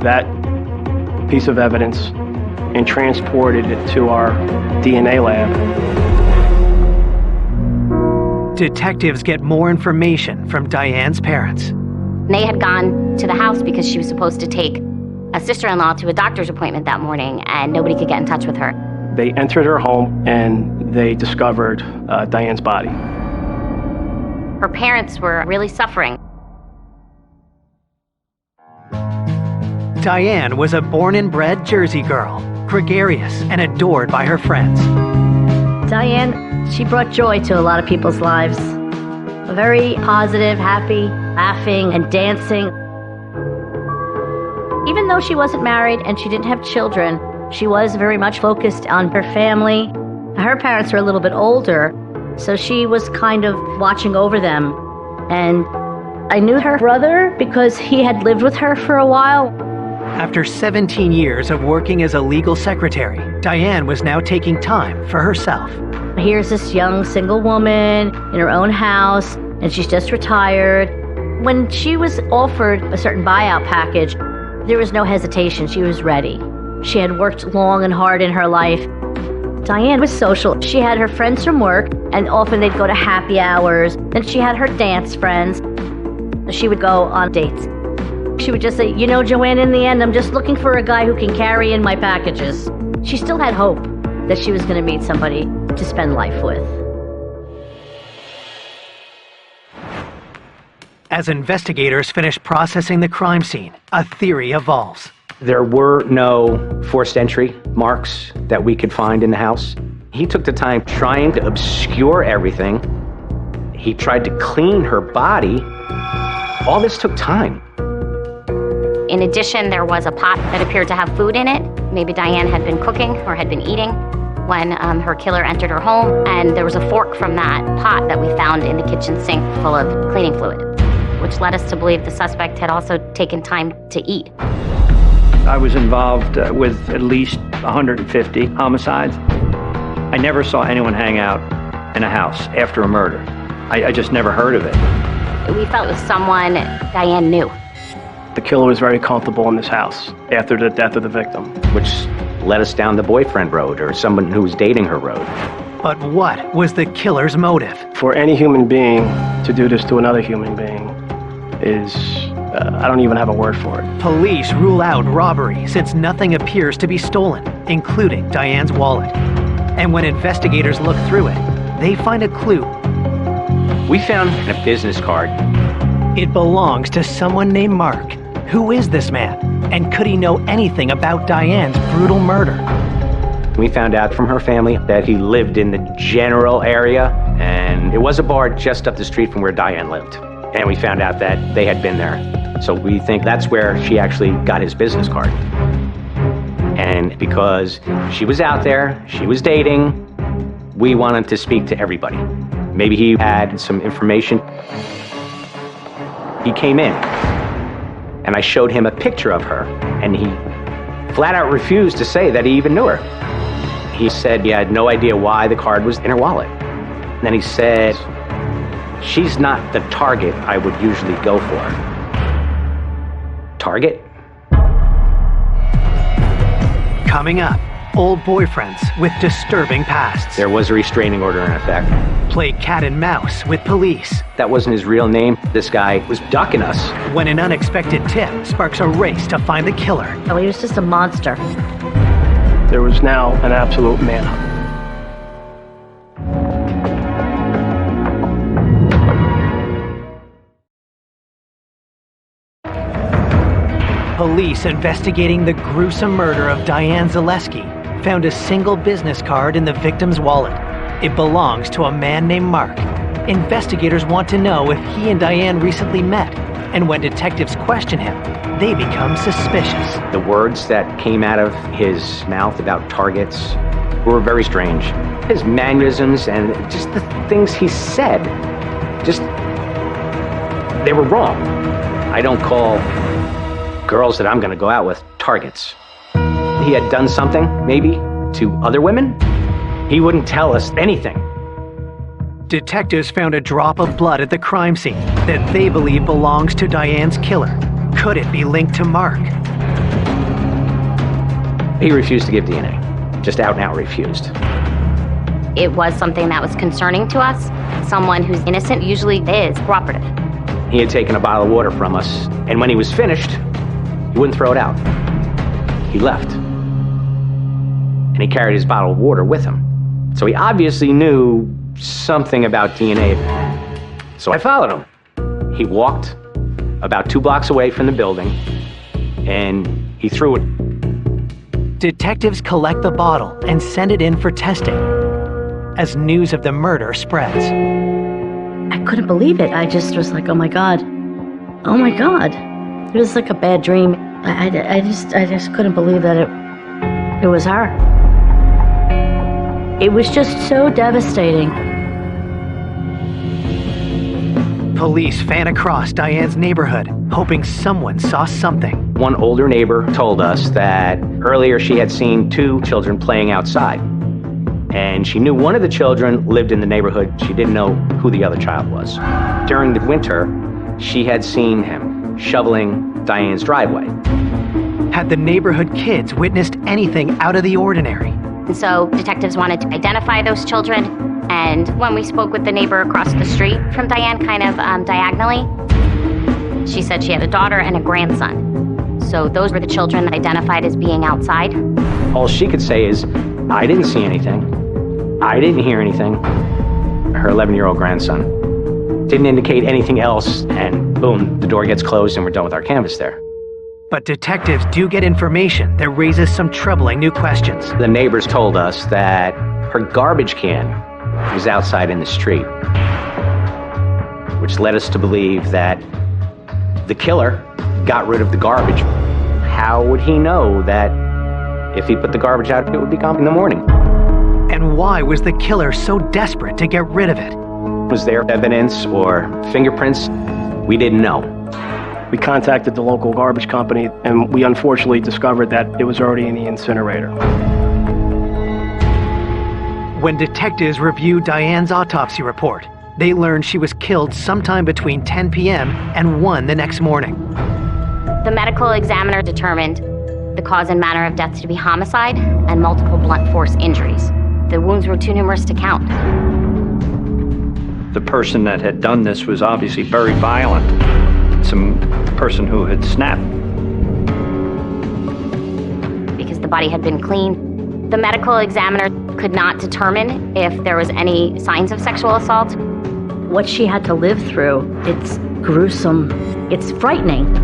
that piece of evidence and transported it to our DNA lab. Detectives get more information from Diane's parents. They had gone to the house because she was supposed to take a sister-in-law to a doctor's appointment that morning, and nobody could get in touch with her. They entered her home and they discovered Diane's body. Her parents were really suffering. Diane was a born and bred Jersey girl, gregarious and adored by her friends. Diane, she brought joy to a lot of people's lives. Very positive, happy, laughing and dancing. Even though she wasn't married and she didn't have children, she was very much focused on her family. Her parents were a little bit older, so she was kind of watching over them. And I knew her brother because he had lived with her for a while. After 17 years of working as a legal secretary, Diane was now taking time for herself. Here's this young single woman in her own house, and she's just retired. When she was offered a certain buyout package, there was no hesitation. She was ready. She had worked long and hard in her life. Diane was social. She had her friends from work, and often they'd go to happy hours. Then she had her dance friends. She would go on dates. She would just say, you know, Joanne, in the end, I'm just looking for a guy who can carry in my packages. She still had hope that she was going to meet somebody to spend life with. As investigators finish processing the crime scene, a theory evolves. There were no forced entry marks that we could find in the house. He took the time trying to obscure everything. He tried to clean her body. All this took time. In addition, there was a pot that appeared to have food in it. Maybe Diane had been cooking or had been eating when her killer entered her home, and there was a fork from that pot that we found in the kitchen sink full of cleaning fluid, which led us to believe the suspect had also taken time to eat. I was involved with at least 150 homicides. I never saw anyone hang out in a house after a murder. I just never heard of it. We felt it was someone Diane knew. The killer was very comfortable in this house after the death of the victim. Which led us down the boyfriend road, or someone who was dating her road. But what was the killer's motive? For any human being to do this to another human being is, I don't even have a word for it. Police rule out robbery since nothing appears to be stolen, including Diane's wallet. And when investigators look through it, they find a clue. We found a business card. It belongs to someone named Mark. Who is this man? And could he know anything about Diane's brutal murder? We found out from her family that he lived in the general area, and it was a bar just up the street from where Diane lived. And we found out that they had been there. So we think that's where she actually got his business card. And because she was out there, she was dating, we wanted to speak to everybody. Maybe he had some information. He came in, and I showed him a picture of her, and he flat out refused to say that he even knew her. He said he had no idea why the card was in her wallet. And then he said, she's not the target I would usually go for. Target? Coming up, old boyfriends with disturbing pasts. There was a restraining order in effect. Play cat and mouse with police. That wasn't his real name. This guy was ducking us. When an unexpected tip sparks a race to find the killer. Oh, he was just a monster. There was now an absolute manhunt. Police investigating the gruesome murder of Diane Zaleski found a single business card in the victim's wallet. It belongs to a man named Mark. Investigators want to know if he and Diane recently met, and when detectives question him, they become suspicious. The words that came out of his mouth about targets were very strange. His mannerisms and just the things he said, they were wrong. I don't call girls that I'm going to go out with targets. He had done something, maybe, to other women. He wouldn't tell us anything. Detectives found a drop of blood at the crime scene that they believe belongs to Diane's killer. Could it be linked to Mark? He refused to give DNA. Just out and out refused. It was something that was concerning to us. Someone who's innocent usually is cooperative. He had taken a bottle of water from us, and when he was finished, he wouldn't throw it out. He left. And he carried his bottle of water with him. So he obviously knew something about DNA. So I followed him. He walked about 2 blocks away from the building, and he threw it. Detectives collect the bottle and send it in for testing. As news of the murder spreads, I couldn't believe it. I just was like, oh my God. Oh my God. It was like a bad dream. I just couldn't believe that it was her. It was just so devastating. Police fan across Diane's neighborhood, hoping someone saw something. One older neighbor told us that earlier she had seen 2 children playing outside. And she knew one of the children lived in the neighborhood. She didn't know who the other child was. During the winter, she had seen him shoveling Diane's driveway. Had the neighborhood kids witnessed anything out of the ordinary? And so detectives wanted to identify those children. And when we spoke with the neighbor across the street from Diane, kind of diagonally, she said she had a daughter and a grandson. So those were the children that identified as being outside. All she could say is, I didn't see anything. I didn't hear anything. Her 11-year-old grandson didn't indicate anything else, and boom, the door gets closed and we're done with our canvas there. But detectives do get information that raises some troubling new questions. The neighbors told us that her garbage can was outside in the street, which led us to believe that the killer got rid of the garbage. How would he know that if he put the garbage out, it would be gone in the morning? And why was the killer so desperate to get rid of it? Was there evidence or fingerprints? We didn't know. We contacted the local garbage company, and we unfortunately discovered that it was already in the incinerator. When detectives reviewed Diane's autopsy report, they learned she was killed sometime between 10 p.m. and 1 the next morning. The medical examiner determined the cause and manner of death to be homicide and multiple blunt force injuries. The wounds were too numerous to count. The person that had done this was obviously very violent. Some person who had snapped. Because the body had been clean, the medical examiner could not determine if there was any signs of sexual assault. What she had to live through, it's gruesome. It's frightening.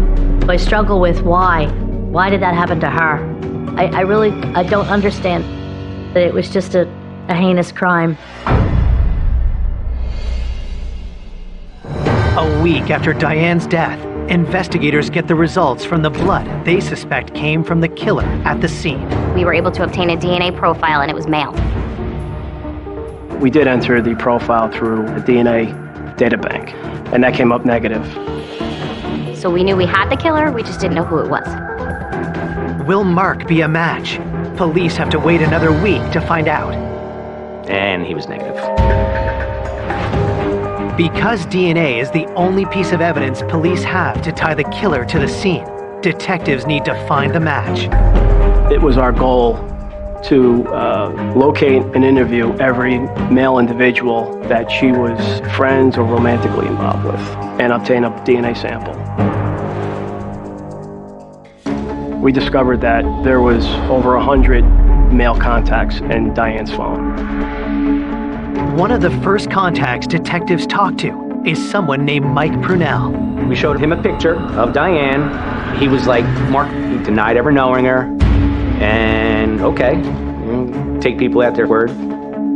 I struggle with why. Why did that happen to her? I don't understand that it was just a heinous crime. A week after Diane's death, investigators get the results from the blood they suspect came from the killer at the scene. We were able to obtain a DNA profile, and it was male. We did enter the profile through the DNA data bank, and that came up negative. So we knew we had the killer, we just didn't know who it was. Will Mark be a match? Police have to wait another week to find out. And he was negative. Because DNA is the only piece of evidence police have to tie the killer to the scene, detectives need to find the match. It was our goal to locate and interview every male individual that she was friends or romantically involved with and obtain a DNA sample. We discovered that there was over 100 male contacts in Diane's phone. One of the first contacts detectives talked to is someone named Mike Prunell. We showed him a picture of Diane. He was like, Mark, he denied ever knowing her. And okay, take people at their word.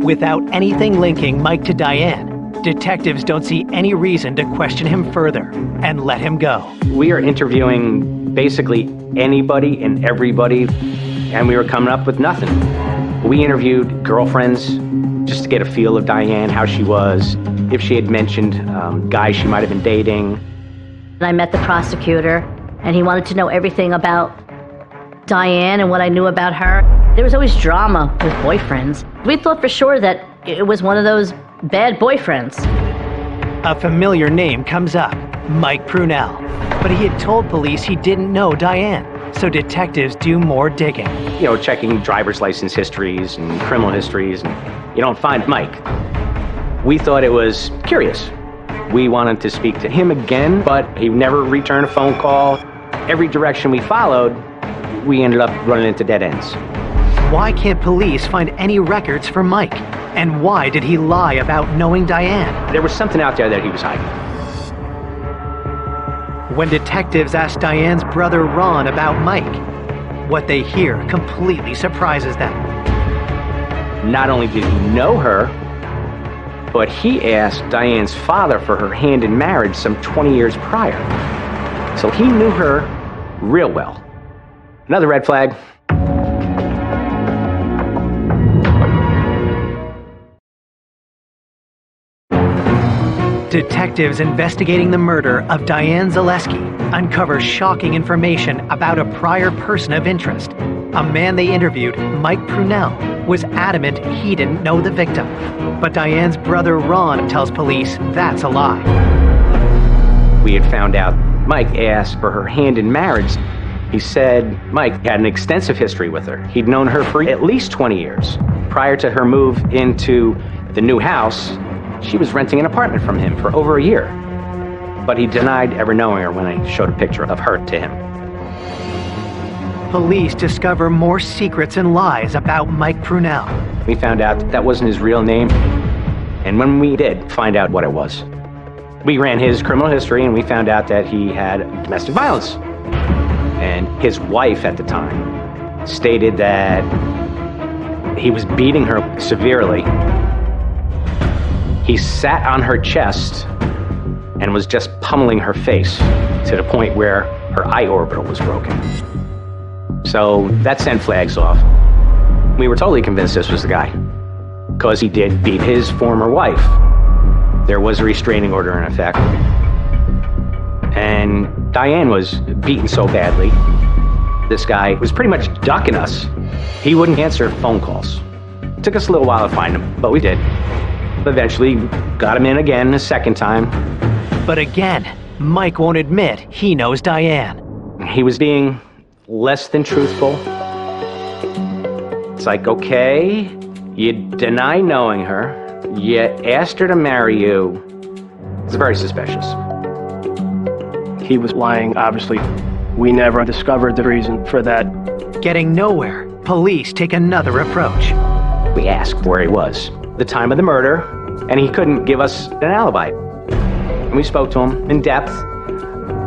Without anything linking Mike to Diane, detectives don't see any reason to question him further and let him go. We are interviewing basically anybody and everybody, and we were coming up with nothing. We interviewed girlfriends just to get a feel of Diane, how she was, if she had mentioned guys she might have been dating. I met the prosecutor, and he wanted to know everything about Diane and what I knew about her. There was always drama with boyfriends. We thought for sure that it was one of those bad boyfriends. A familiar name comes up, Mike Prunell. But he had told police he didn't know Diane, so detectives do more digging. Checking driver's license histories and criminal histories, and you don't find Mike. We thought it was curious. We wanted to speak to him again, but he never returned a phone call. Every direction we followed, we ended up running into dead ends. Why can't police find any records for Mike? And why did he lie about knowing Diane? There was something out there that he was hiding. When detectives ask Diane's brother Ron about Mike, what they hear completely surprises them. Not only did he know her, but he asked Diane's father for her hand in marriage some 20 years prior. So he knew her real well. Another red flag. Detectives investigating the murder of Diane Zaleski uncover shocking information about a prior person of interest. A man they interviewed, Mike Prunell, was adamant he didn't know the victim. But Diane's brother Ron tells police that's a lie. We had found out Mike asked for her hand in marriage. He said Mike had an extensive history with her. He'd known her for at least 20 years. Prior to her move into the new house, she was renting an apartment from him for over a year. But he denied ever knowing her when I showed a picture of her to him. Police discover more secrets and lies about Mike Prunell. We found out that wasn't his real name. And when we did find out what it was, we ran his criminal history and we found out that he had domestic violence. And his wife at the time stated that he was beating her severely. He sat on her chest and was just pummeling her face to the point where her eye orbital was broken. So that sent flags off. We were totally convinced this was the guy, because he did beat his former wife. There was a restraining order in effect. And Diane was beaten so badly, this guy was pretty much ducking us. He wouldn't answer phone calls. It took us a little while to find him, but we did. Eventually got him in again a second time. But again, Mike won't admit he knows Diane. He was being less than truthful. It's like, okay, you deny knowing her, you asked her to marry you. It's very suspicious. He was lying, obviously. We never discovered the reason for that. Getting nowhere, police take another approach. We asked where he was the time of the murder, and he couldn't give us an alibi. And we spoke to him in depth.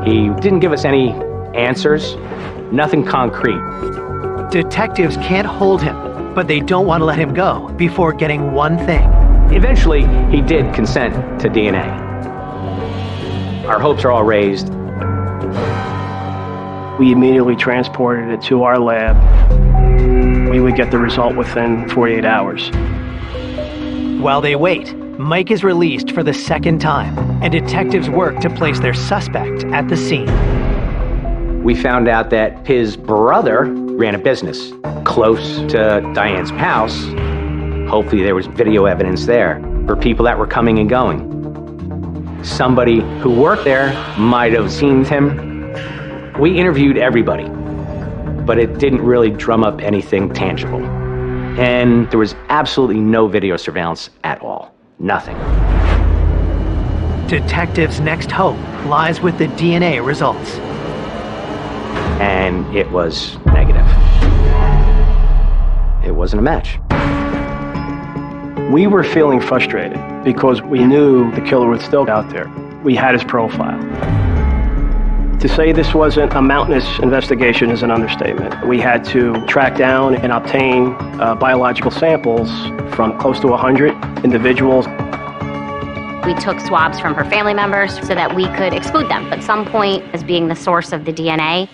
He didn't give us any answers, nothing concrete. Detectives can't hold him, but they don't want to let him go before getting one thing. Eventually, he did consent to DNA. Our hopes are all raised. We immediately transported it to our lab. We would get the result within 48 hours. While they wait, Mike is released for the second time, and detectives work to place their suspect at the scene. We found out that his brother ran a business close to Diane's house. Hopefully there was video evidence there for people that were coming and going. Somebody who worked there might have seen him. We interviewed everybody, but it didn't really drum up anything tangible. And there was absolutely no video surveillance at all. Nothing. Detectives' next hope lies with the DNA results. And it was negative. It wasn't a match. We were feeling frustrated because we knew the killer was still out there. We had his profile. To say this wasn't a mountainous investigation is an understatement. We had to track down and obtain biological samples from close to 100 individuals. We took swabs from her family members so that we could exclude them at some point as being the source of the DNA.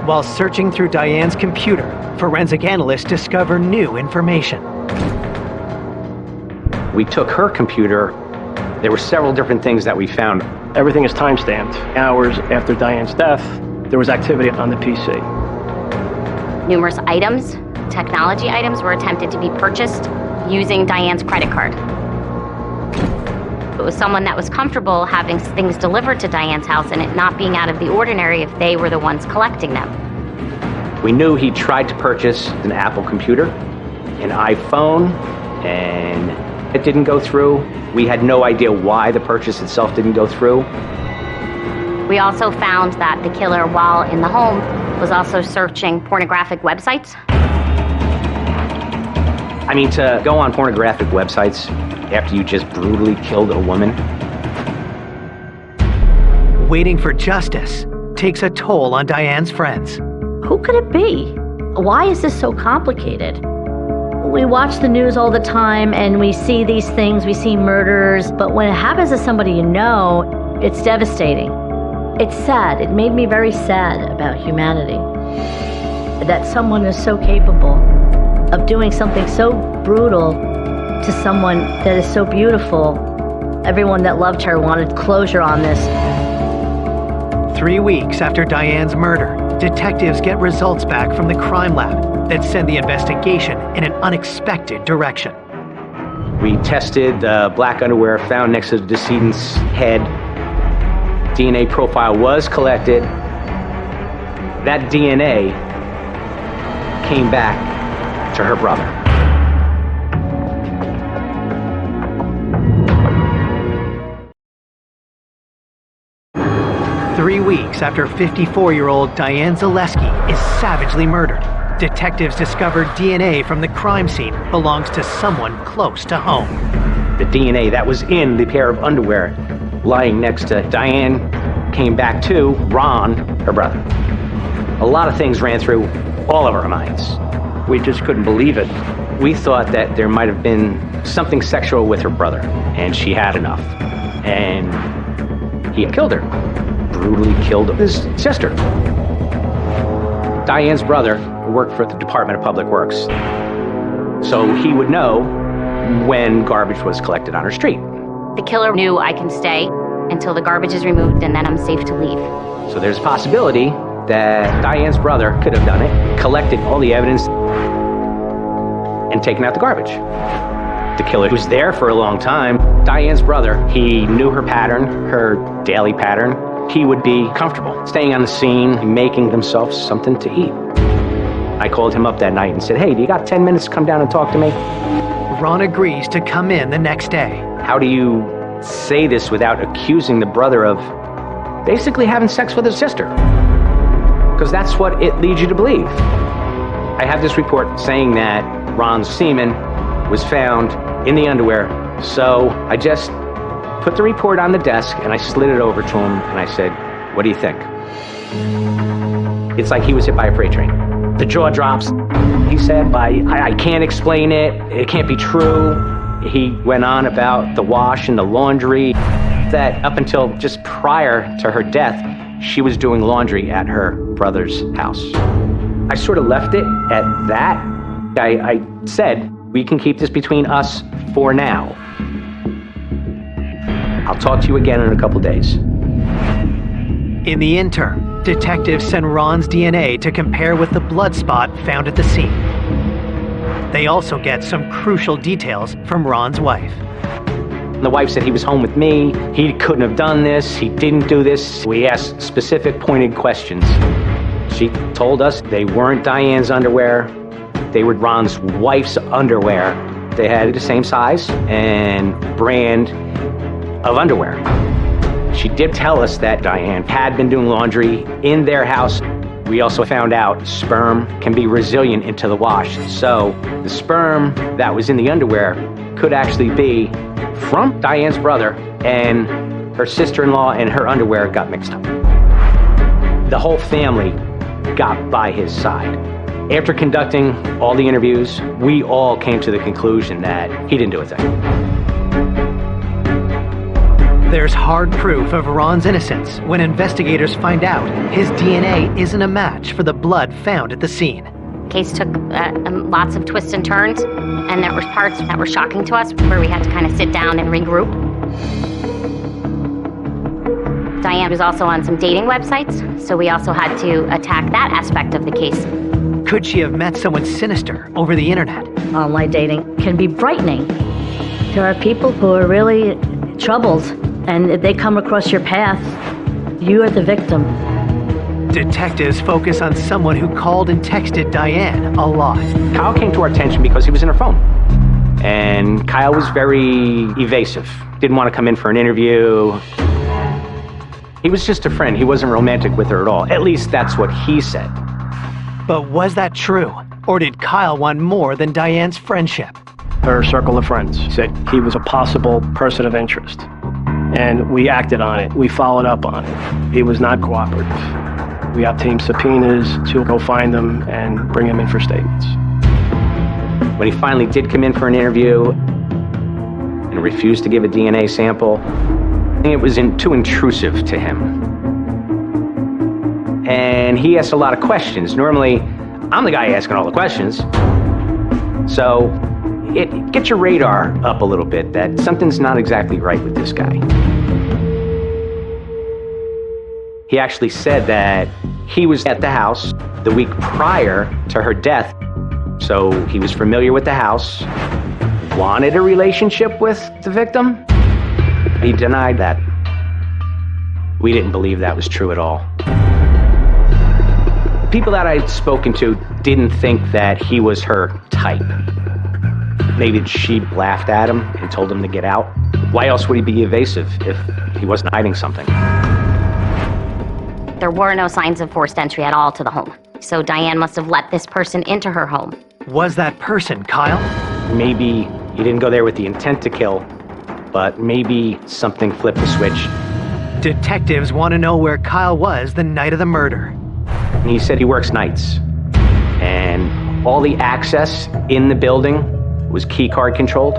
While searching through Diane's computer, forensic analysts discover new information. We took her computer. There were several different things that we found. Everything is timestamped. Hours after Diane's death, there was activity on the PC. Numerous items, technology items, were attempted to be purchased using Diane's credit card. It was someone that was comfortable having things delivered to Diane's house and it not being out of the ordinary if they were the ones collecting them. We knew he tried to purchase an Apple computer, an iPhone, and it didn't go through. We had no idea why the purchase itself didn't go through. We also found that the killer, while in the home, was also searching pornographic websites. I mean, to go on pornographic websites after you just brutally killed a woman. Waiting for justice takes a toll on Diane's friends. Who could it be? Why is this so complicated? We watch the news all the time and we see these things, we see murders, but when it happens to somebody you know, it's devastating. It's sad. It made me very sad about humanity. That someone is so capable of doing something so brutal to someone that is so beautiful. Everyone that loved her wanted closure on this. 3 weeks after Diane's murder, detectives get results back from the crime lab that send the investigation in an unexpected direction. We tested the black underwear found next to the decedent's head. DNA profile was collected. That DNA came back to her brother. Three weeks after 54-year-old Diane Zaleski is savagely murdered, detectives discovered DNA from the crime scene belongs to someone close to home. The DNA that was in the pair of underwear lying next to Diane came back to Ron, her brother. A lot of things ran through all of our minds. We just couldn't believe it. We thought that there might have been something sexual with her brother, and she had enough. And he killed her. Brutally killed his sister. Diane's brother worked for the Department of Public Works, so he would know when garbage was collected on her street. The killer knew I can stay until the garbage is removed and then I'm safe to leave. So there's a possibility that Diane's brother could have done it, collected all the evidence, and taken out the garbage. The killer was there for a long time. Diane's brother, he knew her pattern, her daily pattern. He would be comfortable staying on the scene, making themselves something to eat. I called him up that night and said, "Hey, do you got 10 minutes to come down and talk to me?" Ron agrees to come in the next day. How do you say this without accusing the brother of basically having sex with his sister? Because that's what it leads you to believe. I have this report saying that Ron's semen was found in the underwear, so I just put the report on the desk and I slid it over to him and I said, "What do you think?" It's like he was hit by a freight train. The jaw drops. He said, I can't explain it. It can't be true. He went on about the wash and the laundry, that up until just prior to her death, she was doing laundry at her brother's house. I sort of left it at that. I said, we can keep this between us for now. I'll talk to you again in a couple days. In the interim, detectives send Ron's DNA to compare with the blood spot found at the scene. They also get some crucial details from Ron's wife. The wife said he was home with me, he couldn't have done this, he didn't do this. We asked specific pointed questions. She told us they weren't Diane's underwear, they were Ron's wife's underwear. They had the same size and brand of underwear. She did tell us that Diane had been doing laundry in their house. We also found out sperm can be resilient into the wash. So the sperm that was in the underwear could actually be from Diane's brother, and her sister-in-law and her underwear got mixed up. The whole family got by his side. After conducting all the interviews, we all came to the conclusion that he didn't do a thing. There's hard proof of Ron's innocence when investigators find out his DNA isn't a match for the blood found at the scene. The case took lots of twists and turns, and there were parts that were shocking to us where we had to kind of sit down and regroup. Diane was also on some dating websites, so we also had to attack that aspect of the case. Could she have met someone sinister over the internet? Online dating can be frightening. There are people who are really troubles, and if they come across your path, you are the victim. Detectives focus on someone who called and texted Diane a lot. Kyle came to our attention because he was in her phone. And Kyle was very evasive. Didn't want to come in for an interview. He was just a friend. He wasn't romantic with her at all. At least that's what he said. But was that true? Or did Kyle want more than Diane's friendship? Her circle of friends said he was a possible person of interest. And we acted on it. We followed up on it. He was not cooperative. We obtained subpoenas to go find him and bring him in for statements. When he finally did come in for an interview and refused to give a DNA sample, I think it was too intrusive to him. And he asked a lot of questions. Normally, I'm the guy asking all the questions. So it gets your radar up a little bit that something's not exactly right with this guy. He actually said that he was at the house the week prior to her death. So he was familiar with the house, wanted a relationship with the victim. He denied that. We didn't believe that was true at all. People that I'd spoken to didn't think that he was her type. Maybe she laughed at him and told him to get out. Why else would he be evasive if he wasn't hiding something? There were no signs of forced entry at all to the home. So Diane must have let this person into her home. Was that person Kyle? Maybe he didn't go there with the intent to kill, but maybe something flipped the switch. Detectives want to know where Kyle was the night of the murder. He said he works nights, and all the access in the building was key card controlled.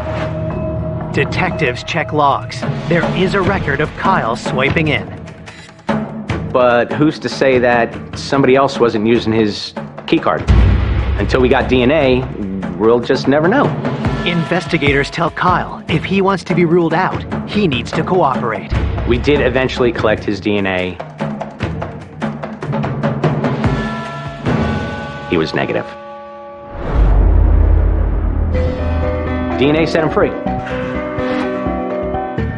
Detectives check logs. There is a record of Kyle swiping in. But who's to say that somebody else wasn't using his key card? Until we got DNA, we'll just never know. Investigators tell Kyle if he wants to be ruled out, he needs to cooperate. We did eventually collect his DNA. He was negative. DNA set him free.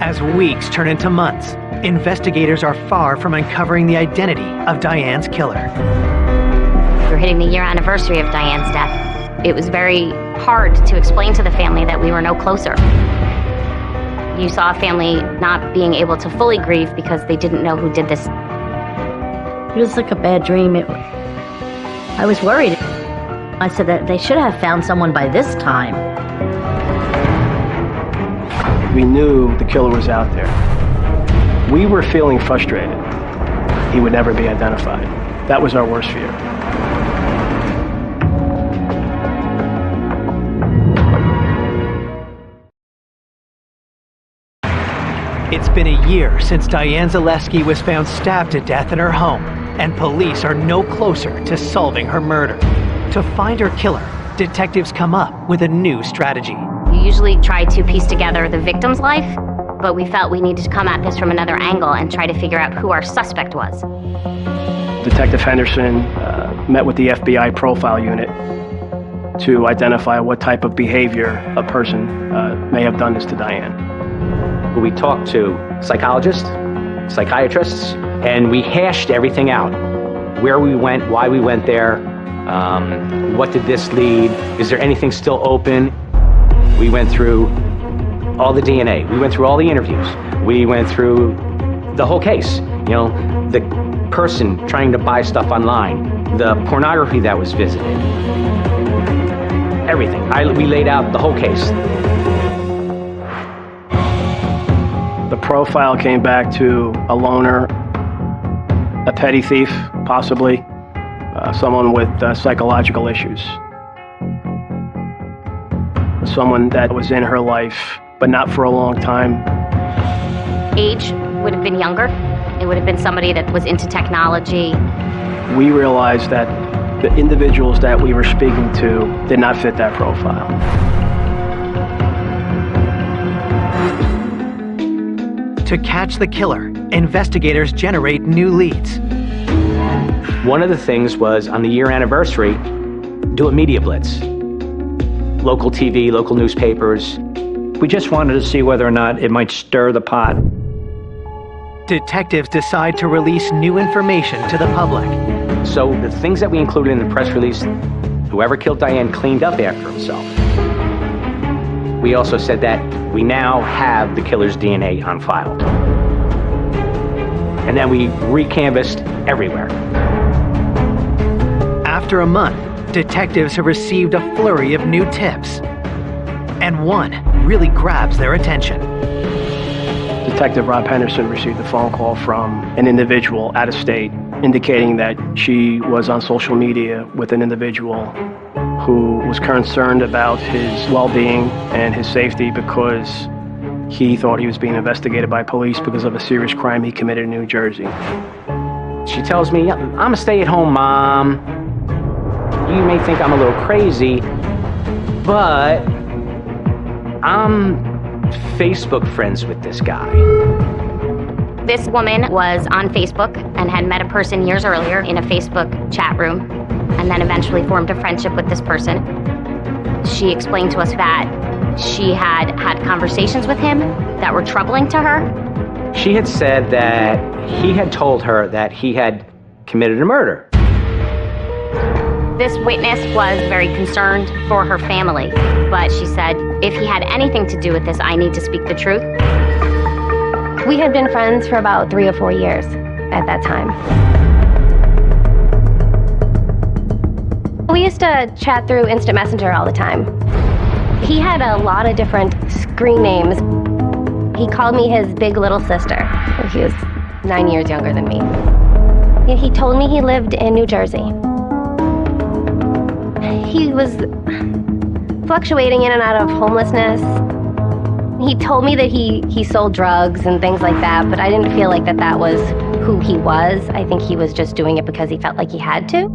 As weeks turn into months, investigators are far from uncovering the identity of Diane's killer. We're hitting the year anniversary of Diane's death. It was very hard to explain to the family that we were no closer. You saw a family not being able to fully grieve because they didn't know who did this. It was like a bad dream. I was worried. I said that they should have found someone by this time. We knew the killer was out there. We were feeling frustrated. He would never be identified. That was our worst fear. It's been a year since Diane Zaleski was found stabbed to death in her home, and police are no closer to solving her murder. To find her killer, detectives come up with a new strategy. You usually try to piece together the victim's life, but we felt we needed to come at this from another angle and try to figure out who our suspect was. Detective Henderson met with the FBI profile unit to identify what type of behavior a person may have done this to Diane. We talked to psychologists, psychiatrists, and we hashed everything out. Where we went, why we went there, what did this lead, is there anything still open? We went through all the DNA, we went through all the interviews, we went through the whole case. You know, the person trying to buy stuff online, the pornography that was visited, everything. We laid out the whole case. The profile came back to a loner, a petty thief, possibly, someone with psychological issues. Someone that was in her life, but not for a long time. Age would have been younger. It would have been somebody that was into technology. We realized that the individuals that we were speaking to did not fit that profile. To catch the killer, investigators generate new leads. One of the things was, on the year anniversary, do a media blitz. Local TV, local newspapers, We just wanted to see whether or not it might stir the pot. Detectives decide to release new information to the public. So the things that we included in the press release, whoever killed Diane cleaned up after himself. We also said that we now have the killer's DNA on file. And then we re-canvassed everywhere. After a month, detectives have received a flurry of new tips. And one really grabs their attention. Detective Rob Henderson received a phone call from an individual out of state indicating that she was on social media with an individual who was concerned about his well-being and his safety because he thought he was being investigated by police because of a serious crime he committed in New Jersey. She tells me, I'm a stay-at-home mom. You may think I'm a little crazy, but I'm Facebook friends with this guy. This woman was on Facebook and had met a person years earlier in a Facebook chat room, and then eventually formed a friendship with this person. She explained to us that she had had conversations with him that were troubling to her. She had said that he had told her that he had committed a murder. This witness was very concerned for her family, but she said, if he had anything to do with this, I need to speak the truth. We had been friends for about 3 or 4 years at that time. We used to chat through Instant Messenger all the time. He had a lot of different screen names. He called me his big little sister. He was 9 years younger than me. He told me he lived in New Jersey. He was fluctuating in and out of homelessness. He told me that he sold drugs and things like that, but I didn't feel like that was who he was. I think he was just doing it because he felt like he had to.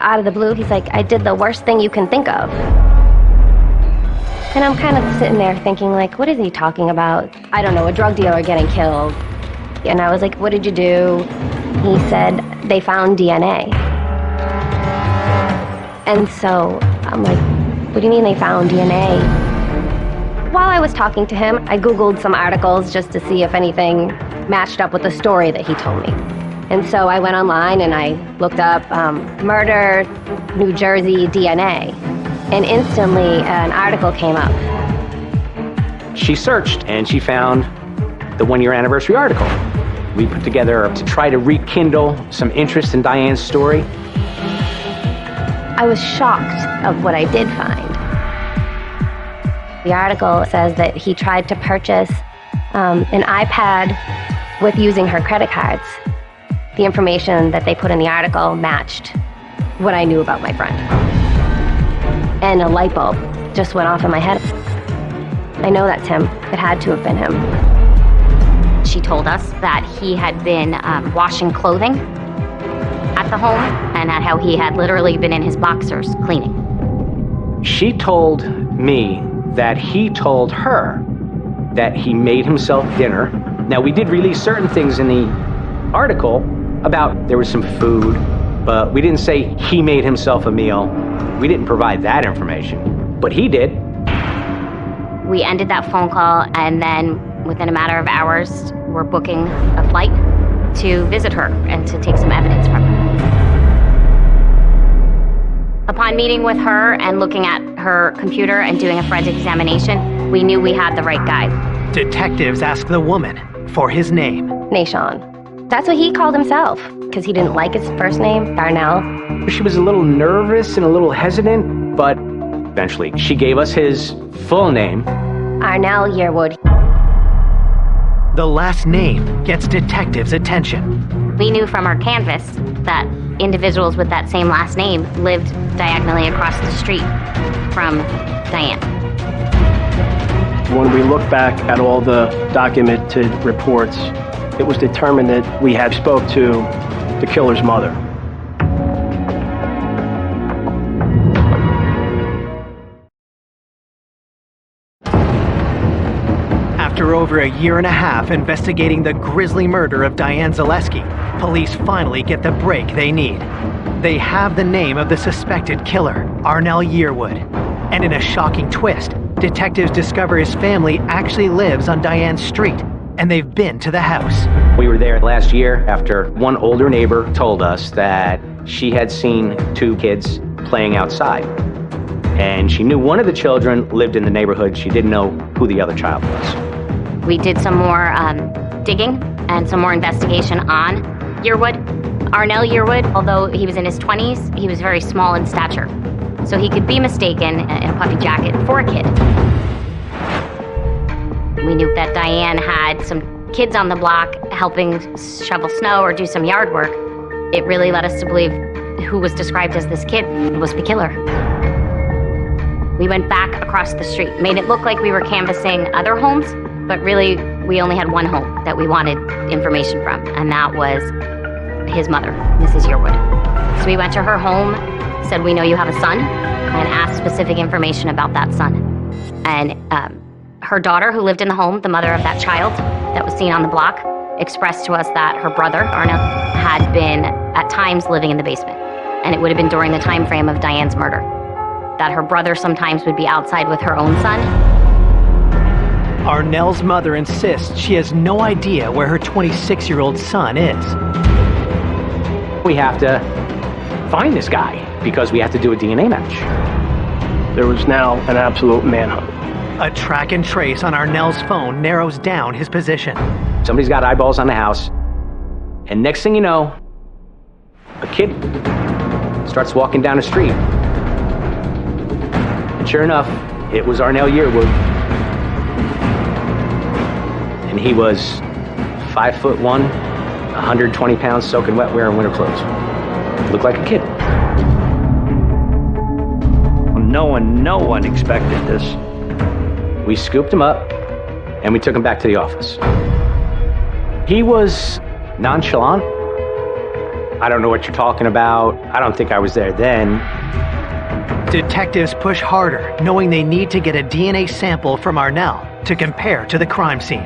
Out of the blue, he's like, I did the worst thing you can think of. And I'm kind of sitting there thinking, like, what is he talking about? I don't know, a drug dealer getting killed. And I was like, what did you do? He said, they found DNA. And so I'm like, what do you mean they found DNA? While I was talking to him, I Googled some articles just to see if anything matched up with the story that he told me. And so I went online and I looked up murder, New Jersey DNA. And instantly an article came up. She searched and she found the 1-year anniversary article. We put together to try to rekindle some interest in Diane's story. I was shocked of what I did find. The article says that he tried to purchase an iPad with using her credit cards. The information that they put in the article matched what I knew about my friend. And a light bulb just went off in my head. I know that's him. It had to have been him. She told us that he had been washing clothing at the home and that how he had literally been in his boxers cleaning. She told me that he told her that he made himself dinner. Now, we did release certain things in the article about there was some food, but we didn't say he made himself a meal. We didn't provide that information, but he did. We ended that phone call, and then within a matter of hours, we're booking a flight to visit her and to take some evidence from her. Upon meeting with her and looking at her computer and doing a forensic examination, we knew we had the right guy. Detectives ask the woman for his name. Nashon. That's what he called himself, because he didn't like his first name, Darnell. She was a little nervous and a little hesitant, but eventually she gave us his full name. Arnell Yearwood. The last name gets detectives' attention. We knew from our canvas that individuals with that same last name lived diagonally across the street from Diane. When we look back at all the documented reports, it was determined that we had spoke to the killer's mother. After over a year and a half investigating the grisly murder of Diane Zaleski, police finally get the break they need. They have the name of the suspected killer, Arnell Yearwood. And in a shocking twist, detectives discover his family actually lives on Diane's street, and they've been to the house. We were there last year after one older neighbor told us that she had seen two kids playing outside. And she knew one of the children lived in the neighborhood. She didn't know who the other child was. We did some more digging and some more investigation on Yearwood. Arnell Yearwood, although he was in his 20s, he was very small in stature. So he could be mistaken in a puffy jacket for a kid. We knew that Diane had some kids on the block helping shovel snow or do some yard work. It really led us to believe who was described as this kid was the killer. We went back across the street, made it look like we were canvassing other homes, but really we only had one home that we wanted information from, and that was his mother, Mrs. Yearwood. So we went to her home, said, "We know you have a son," and asked specific information about that son. And her daughter, who lived in the home, the mother of that child that was seen on the block, expressed to us that her brother, Arnell, had been at times living in the basement. And it would have been during the time frame of Diane's murder. That her brother sometimes would be outside with her own son. Arnell's mother insists she has no idea where her 26-year-old son is. We have to find this guy because we have to do a DNA match. There was now an absolute manhunt. A track and trace on Arnell's phone narrows down his position. Somebody's got eyeballs on the house, and next thing you know, a kid starts walking down the street. And sure enough, it was Arnell Yearwood. And he was 5'1", 120 pounds, soaking wet, wearing winter clothes. Looked like a kid. No one expected this. We scooped him up, and we took him back to the office. He was nonchalant. I don't know what you're talking about. I don't think I was there then. Detectives push harder, knowing they need to get a DNA sample from Arnell to compare to the crime scene.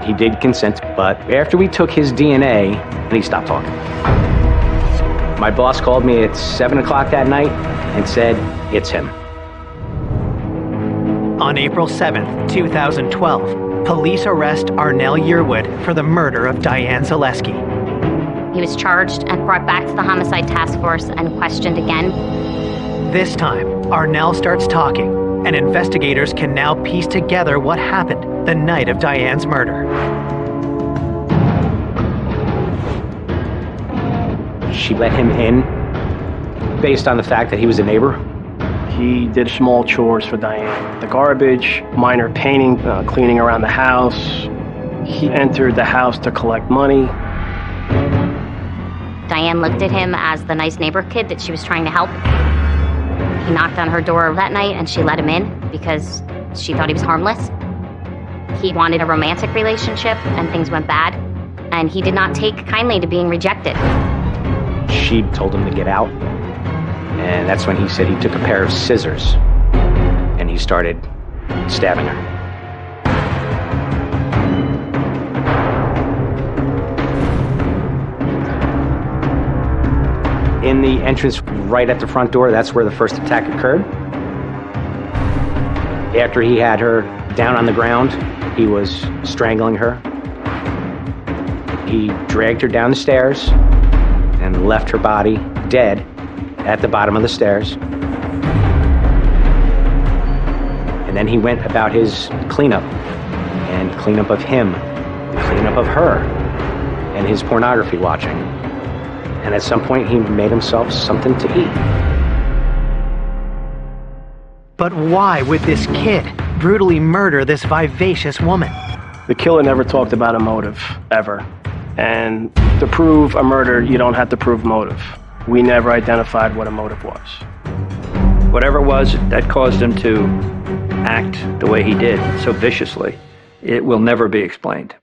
He did consent, but after we took his DNA, he stopped talking. My boss called me at 7 o'clock that night and said, "It's him." On April 7th, 2012, police arrest Arnell Yearwood for the murder of Diane Zaleski. He was charged and brought back to the homicide task force and questioned again. This time, Arnell starts talking, and investigators can now piece together what happened the night of Diane's murder. She let him in based on the fact that he was a neighbor. He did small chores for Diane. The garbage, minor painting, cleaning around the house. He entered the house to collect money. Diane looked at him as the nice neighbor kid that she was trying to help. He knocked on her door that night and she let him in because she thought he was harmless. He wanted a romantic relationship and things went bad, and he did not take kindly to being rejected. She told him to get out, and that's when he said he took a pair of scissors and he started stabbing her. In the entrance right at the front door, that's where the first attack occurred. After he had her down on the ground, he was strangling her. He dragged her down the stairs and left her body dead at the bottom of the stairs. And then he went about his cleanup of him, cleanup of her, and his pornography watching. And at some point, he made himself something to eat. But why would this kid brutally murder this vivacious woman? The killer never talked about a motive, ever. And to prove a murder, you don't have to prove motive. We never identified what a motive was. Whatever it was that caused him to act the way he did, so viciously, it will never be explained.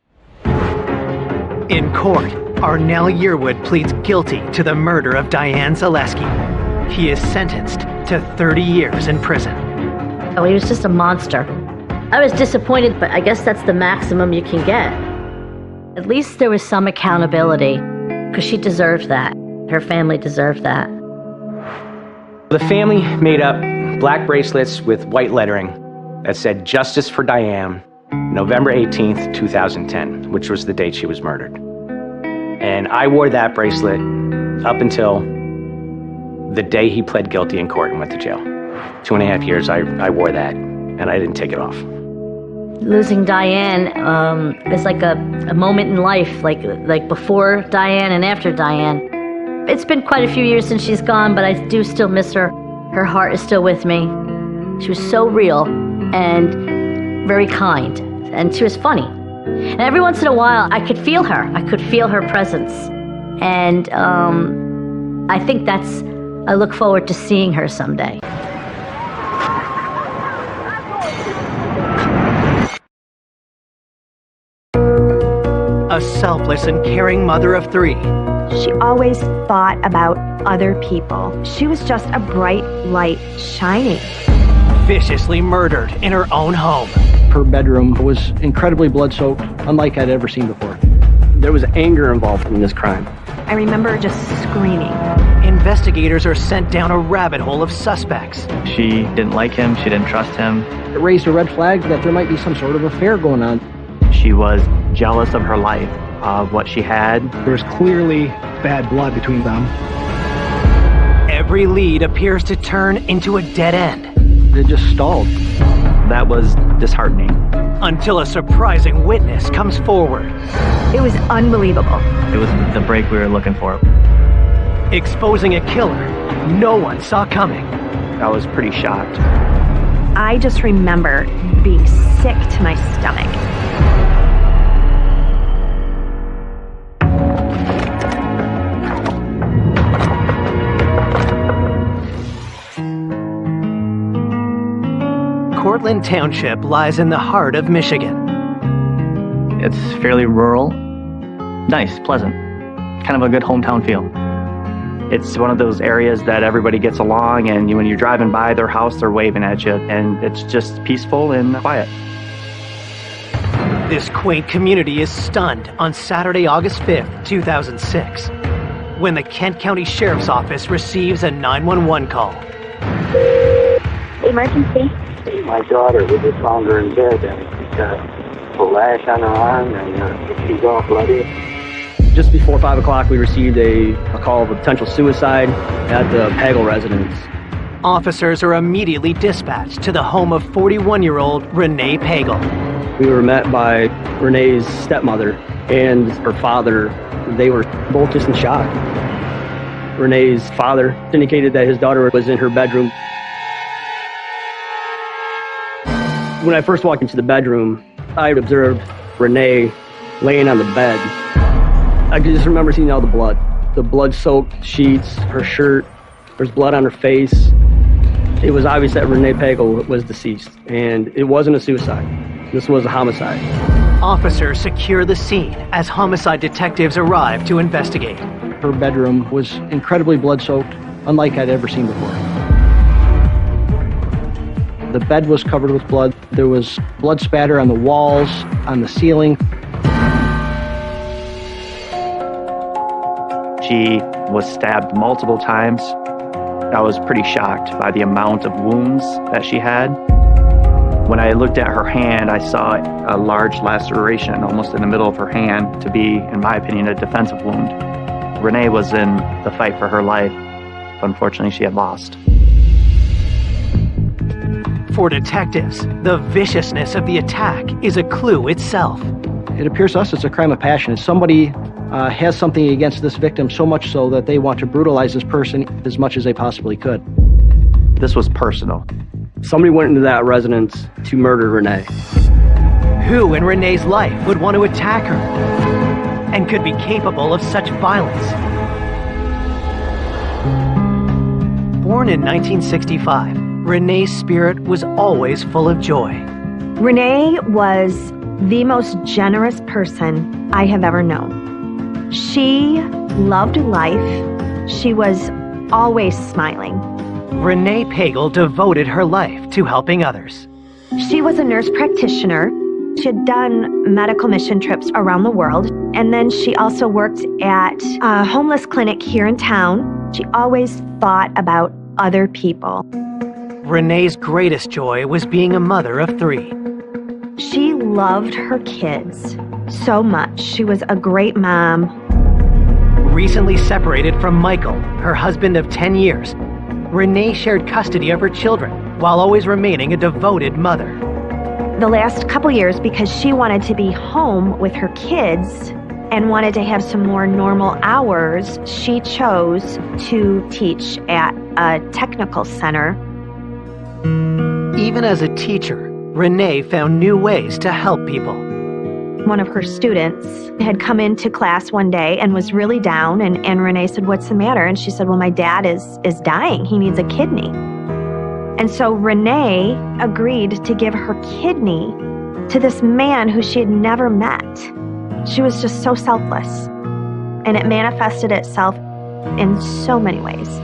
In court, Arnell Yearwood pleads guilty to the murder of Diane Zaleski. He is sentenced to 30 years in prison. Oh, he was just a monster. I was disappointed, but I guess that's the maximum you can get. At least there was some accountability, because she deserved that. Her family deserved that. The family made up black bracelets with white lettering that said "Justice for Diane, November 18th, 2010, which was the date she was murdered. And I wore that bracelet up until the day he pled guilty in court and went to jail. 2.5 years I wore that, and I didn't take it off. Losing Diane is like a moment in life, like before Diane and after Diane. It's been quite a few years since she's gone, but I do still miss her. Her heart is still with me. She was so real and very kind, and she was funny. And every once in a while, I could feel her. I could feel her presence. And I think I look forward to seeing her someday. A selfless and caring mother of 3. She always thought about other people. She was just a bright light shining. Viciously murdered in her own home. Her bedroom was incredibly blood-soaked, unlike I'd ever seen before. There was anger involved in this crime. I remember just screaming. Investigators are sent down a rabbit hole of suspects. She didn't like him. She didn't trust him. It raised a red flag that there might be some sort of affair going on. She was jealous of her life, of what she had. There was clearly bad blood between them. Every lead appears to turn into a dead end. It just stalled. That was disheartening. Until a surprising witness comes forward. It was unbelievable. It was the break we were looking for. Exposing a killer no one saw coming. I was pretty shocked. I just remember being sick to my stomach. Cortland Township lies in the heart of Michigan. It's fairly rural, nice, pleasant, kind of a good hometown feel. It's one of those areas that everybody gets along, and when you're driving by their house, they're waving at you, and it's just peaceful and quiet. This quaint community is stunned on Saturday, August 5th, 2006, when the Kent County Sheriff's Office receives a 911 call. Emergency? My daughter, we just found her in bed, and she's got a lash on her arm, and she's all bloody. Just before 5 o'clock, we received a call of a potential suicide at the Pagel residence. Officers are immediately dispatched to the home of 41-year-old Renee Pagel. We were met by Renee's stepmother and her father. They were both just in shock. Renee's father indicated that his daughter was in her bedroom. When I first walked into the bedroom, I observed Renee laying on the bed. I could just remember seeing all the blood-soaked sheets, her shirt. There's blood on her face. It was obvious that Renee Pagel was deceased, and it wasn't a suicide. This was a homicide. Officers secure the scene as homicide detectives arrive to investigate. Her bedroom was incredibly blood-soaked, unlike I'd ever seen before. The bed was covered with blood. There was blood spatter on the walls, on the ceiling. She was stabbed multiple times. I was pretty shocked by the amount of wounds that she had. When I looked at her hand, I saw a large laceration almost in the middle of her hand to be, in my opinion, a defensive wound. Renee was in the fight for her life. Unfortunately, she had lost. For detectives, the viciousness of the attack is a clue itself. It appears to us it's a crime of passion. Somebody has something against this victim so much so that they want to brutalize this person as much as they possibly could. This was personal. Somebody went into that residence to murder Renee. Who in Renee's life would want to attack her and could be capable of such violence? Born in 1965, Renee's spirit was always full of joy. Renee was the most generous person I have ever known. She loved life. She was always smiling. Renee Pagel devoted her life to helping others. She was a nurse practitioner. She had done medical mission trips around the world, and then she also worked at a homeless clinic here in town. She always thought about other people. Renee's greatest joy was being a mother of 3. She loved her kids so much. She was a great mom. Recently separated from Michael, her husband of 10 years, Renee shared custody of her children while always remaining a devoted mother. The last couple years, because she wanted to be home with her kids and wanted to have some more normal hours, she chose to teach at a technical center. Even as a teacher, Renee found new ways to help people. One of her students had come into class one day and was really down, and Renee said, "What's the matter?" And she said, "Well, my dad is dying. He needs a kidney." And so Renee agreed to give her kidney to this man who she had never met. She was just so selfless, and it manifested itself in so many ways.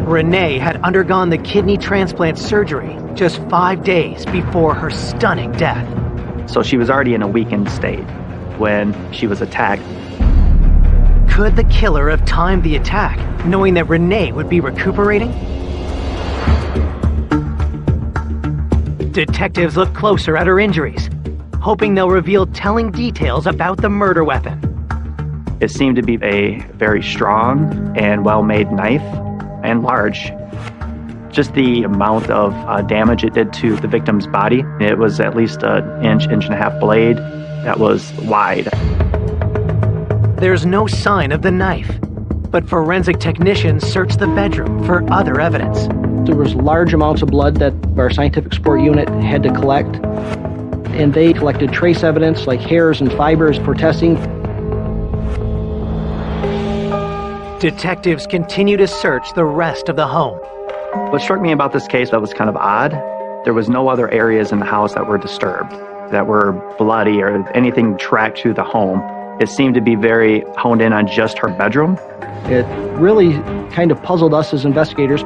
Renee had undergone the kidney transplant surgery just 5 days before her stunning death. So she was already in a weakened state when she was attacked. Could the killer have timed the attack, knowing that Renee would be recuperating? Detectives look closer at her injuries, hoping they'll reveal telling details about the murder weapon. It seemed to be a very strong and well-made knife, and large. Just the amount of damage it did to the victim's body. It was at least an inch and a half blade that was wide. There's no sign of the knife, but forensic technicians searched the bedroom for other evidence. There was large amounts of blood that our scientific support unit had to collect, and they collected trace evidence like hairs and fibers for testing. Detectives continue to search the rest of the home. What struck me about this case that was kind of odd, there was no other areas in the house that were disturbed, that were bloody or anything tracked to the home. It seemed to be very honed in on just her bedroom. It really kind of puzzled us as investigators.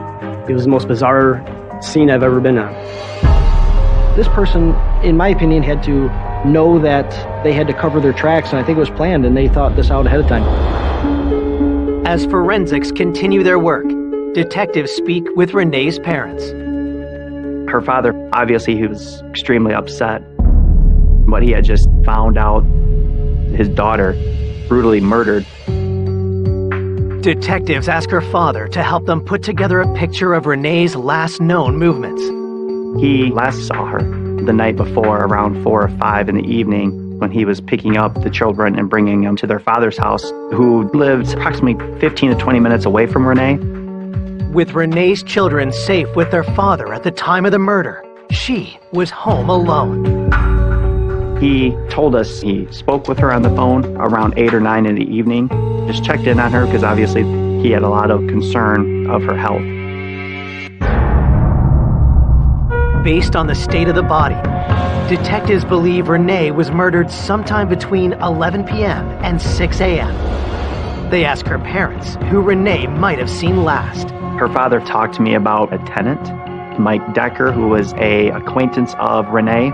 It was the most bizarre scene I've ever been on. This person, in my opinion, had to know that they had to cover their tracks, and I think it was planned, and they thought this out ahead of time. As forensics continue their work, detectives speak with Renee's parents. Her father, obviously, he was extremely upset. What he had just found out, his daughter brutally murdered. Detectives ask her father to help them put together a picture of Renee's last known movements. He last saw her the night before around 4 or 5 in the evening when he was picking up the children and bringing them to their father's house, who lived approximately 15 to 20 minutes away from Renee. With Renee's children safe with their father at the time of the murder, she was home alone. He told us he spoke with her on the phone around 8 or 9 in the evening, just checked in on her because obviously he had a lot of concern of her health. Based on the state of the body, detectives believe Renee was murdered sometime between 11 p.m. and 6 a.m. They ask her parents who Renee might have seen last. Her father talked to me about a tenant, Mike Decker, who was an acquaintance of Renee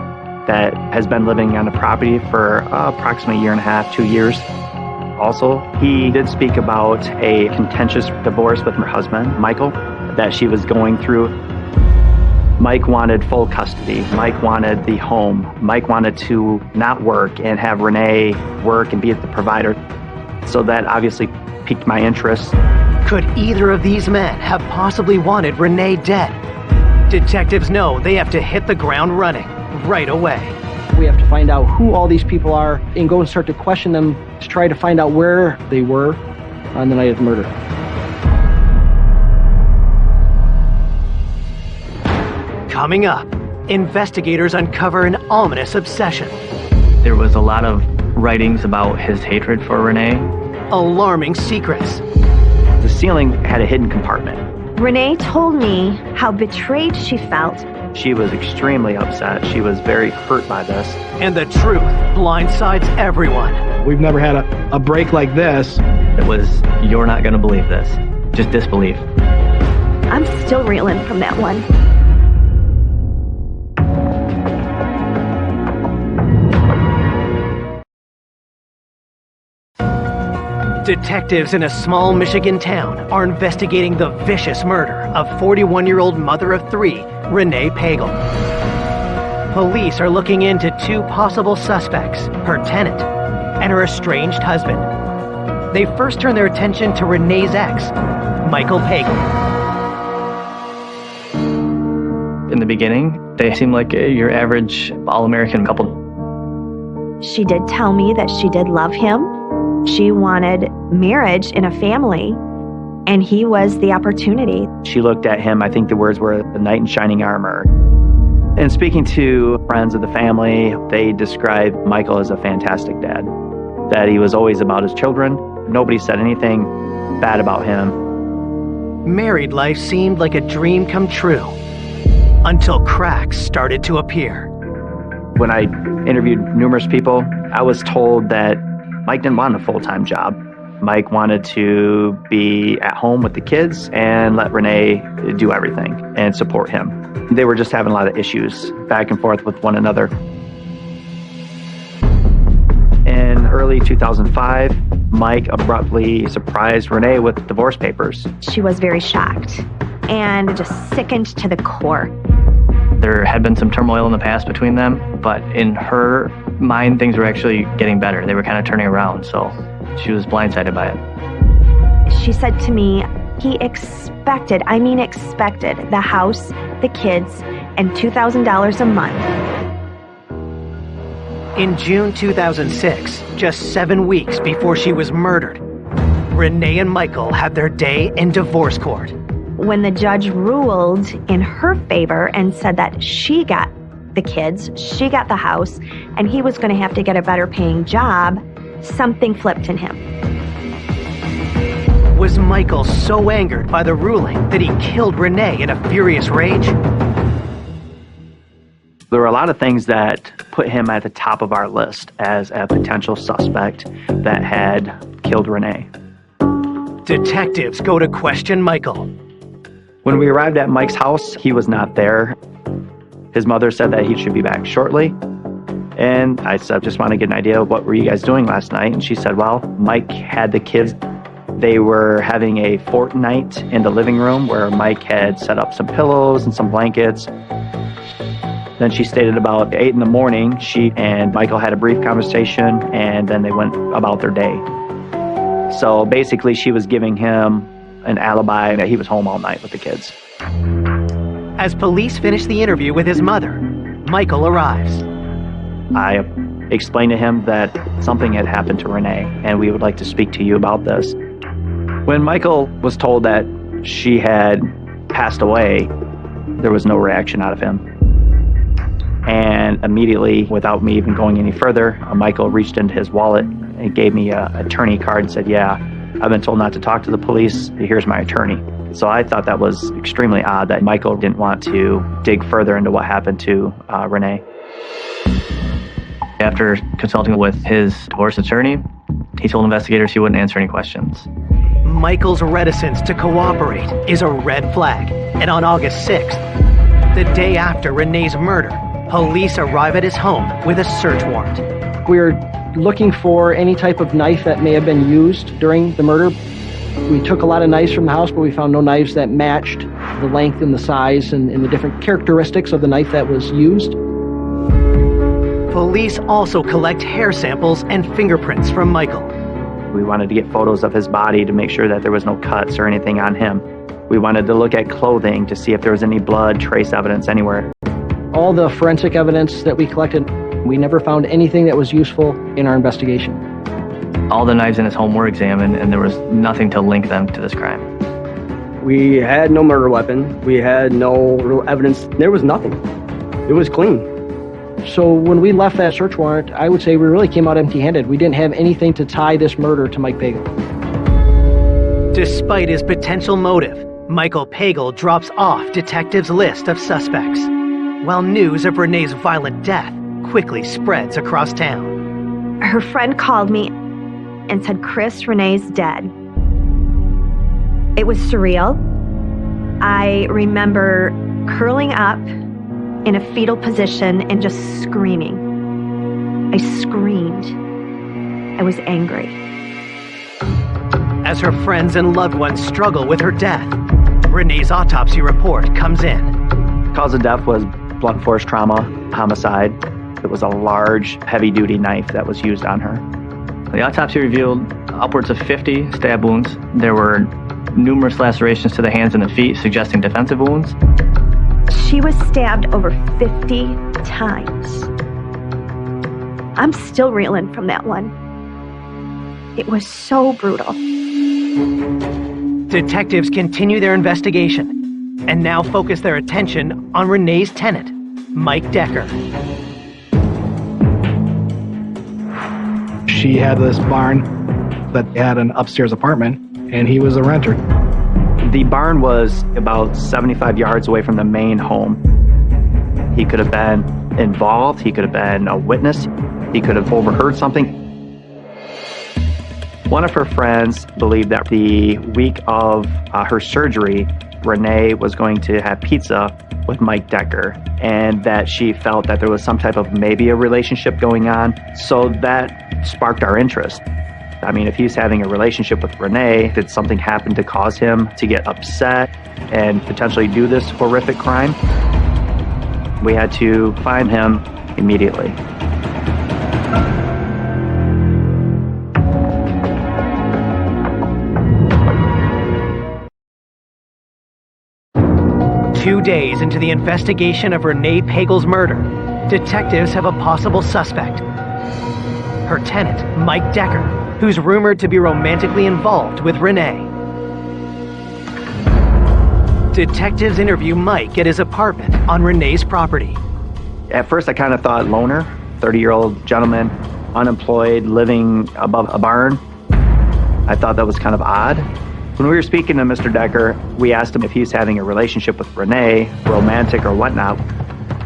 that has been living on the property for approximately 1.5 to 2 years. Also, he did speak about a contentious divorce with her husband, Michael, that she was going through. Mike wanted full custody. Mike wanted the home. Mike wanted to not work and have Renee work and be the provider. So that obviously piqued my interest. Could either of these men have possibly wanted Renee dead? Detectives know they have to hit the ground running right away. We have to find out who all these people are and go and start to question them to try to find out where they were on the night of the murder. Coming up, investigators uncover an ominous obsession. There was a lot of writings about his hatred for Renee. Alarming secrets. The ceiling had a hidden compartment. Renee told me how betrayed she felt. She was extremely upset. She was very hurt by this. And the truth blindsides everyone. We've never had a break like this. It was, you're not going to believe this. Just disbelief. I'm still reeling from that one. Detectives in a small Michigan town are investigating the vicious murder of 41-year-old mother of three, Renee Pagel. Police are looking into two possible suspects, her tenant and her estranged husband. They first turn their attention to Renee's ex, Michael Pagel. In the beginning, they seemed like your average all-American couple. She did tell me that she did love him. She wanted marriage in a family, and he was the opportunity. She looked at him, I think the words were the knight in shining armor. And speaking to friends of the family, they described Michael as a fantastic dad, that he was always about his children. Nobody said anything bad about him. Married life seemed like a dream come true, until cracks started to appear. When I interviewed numerous people, I was told that Mike didn't want a full-time job. Mike wanted to be at home with the kids and let Renee do everything and support him. They were just having a lot of issues back and forth with one another. In early 2005, Mike abruptly surprised Renee with divorce papers. She was very shocked and just sickened to the core. There had been some turmoil in the past between them, but in her mind, things were actually getting better. They were kind of turning around, so she was blindsided by it. She said to me, he expected the house, the kids, and $2,000 a month. In June 2006, just 7 weeks before she was murdered, Renee and Michael had their day in divorce court. When the judge ruled in her favor and said that she got the kids, she got the house, and he was going to have to get a better paying job, something flipped in him. Was Michael so angered by the ruling that he killed Renee in a furious rage? There were a lot of things that put him at the top of our list as a potential suspect that had killed Renee. Detectives go to question Michael. When we arrived at Mike's house, he was not there. His mother said that he should be back shortly. And I said, just want to get an idea of what were you guys doing last night? And she said, well, Mike had the kids. They were having a fortnight in the living room where Mike had set up some pillows and some blankets. Then she stated about 8 in the morning, she and Michael had a brief conversation and then they went about their day. So basically she was giving him an alibi that he was home all night with the kids. As police finish the interview with his mother, Michael arrives. I explained to him that something had happened to Renee and we would like to speak to you about this. When Michael was told that she had passed away, there was no reaction out of him. And immediately, without me even going any further, Michael reached into his wallet and gave me an attorney card and said, yeah, I've been told not to talk to the police. Here's my attorney. So I thought that was extremely odd that Michael didn't want to dig further into what happened to Renee. After consulting with his divorce attorney, he told investigators he wouldn't answer any questions. Michael's reticence to cooperate is a red flag. And on August 6th, the day after Renee's murder, police arrive at his home with a search warrant. We're looking for any type of knife that may have been used during the murder. We took a lot of knives from the house, but we found no knives that matched the length and the size and the different characteristics of the knife that was used. Police also collect hair samples and fingerprints from Michael. We wanted to get photos of his body to make sure that there was no cuts or anything on him. We wanted to look at clothing to see if there was any blood trace evidence anywhere. All the forensic evidence that we collected, we never found anything that was useful in our investigation. All the knives in his home were examined and there was nothing to link them to this crime. We had no murder weapon. We had no real evidence. There was nothing. It was clean. So when we left that search warrant, I would say we really came out empty-handed. We didn't have anything to tie this murder to Mike Pagel. Despite his potential motive, Michael Pagel drops off detectives' list of suspects, while news of Renee's violent death quickly spreads across town. Her friend called me and said, Chris, Renee's dead. It was surreal. I remember curling up in a fetal position and just screaming. I screamed. I was angry. as her friends and loved ones struggle with her death. Renee's autopsy report comes in. Cause of death was blunt force trauma, homicide. It was a large, heavy-duty knife that was used on her. The autopsy revealed upwards of 50 stab wounds. There were numerous lacerations to the hands and the feet, suggesting defensive wounds. She was stabbed over 50 times. I'm still reeling from that one. It was so brutal. Detectives continue their investigation and now focus their attention on Renee's tenant, Mike Decker. She had this barn that had an upstairs apartment, and he was a renter. The barn was about 75 yards away from the main home. He could have been involved, he could have been a witness, he could have overheard something. One of her friends believed that the week of her surgery, Renee was going to have pizza with Mike Decker, and that she felt that there was some type of maybe a relationship going on. So that sparked our interest. I mean, if he's having a relationship with Renee, did something happen to cause him to get upset and potentially do this horrific crime? We had to find him immediately. Two days into the investigation of Renee Pagel's murder, detectives have a possible suspect. Her tenant, Mike Decker, who's rumored to be romantically involved with Renee. Detectives interview Mike at his apartment on Renee's property. At first I kind of thought loner, 30-year-old gentleman, unemployed, living above a barn. I thought that was kind of odd. When we were speaking to Mr. Decker, we asked him if he was having a relationship with Renee, romantic or whatnot.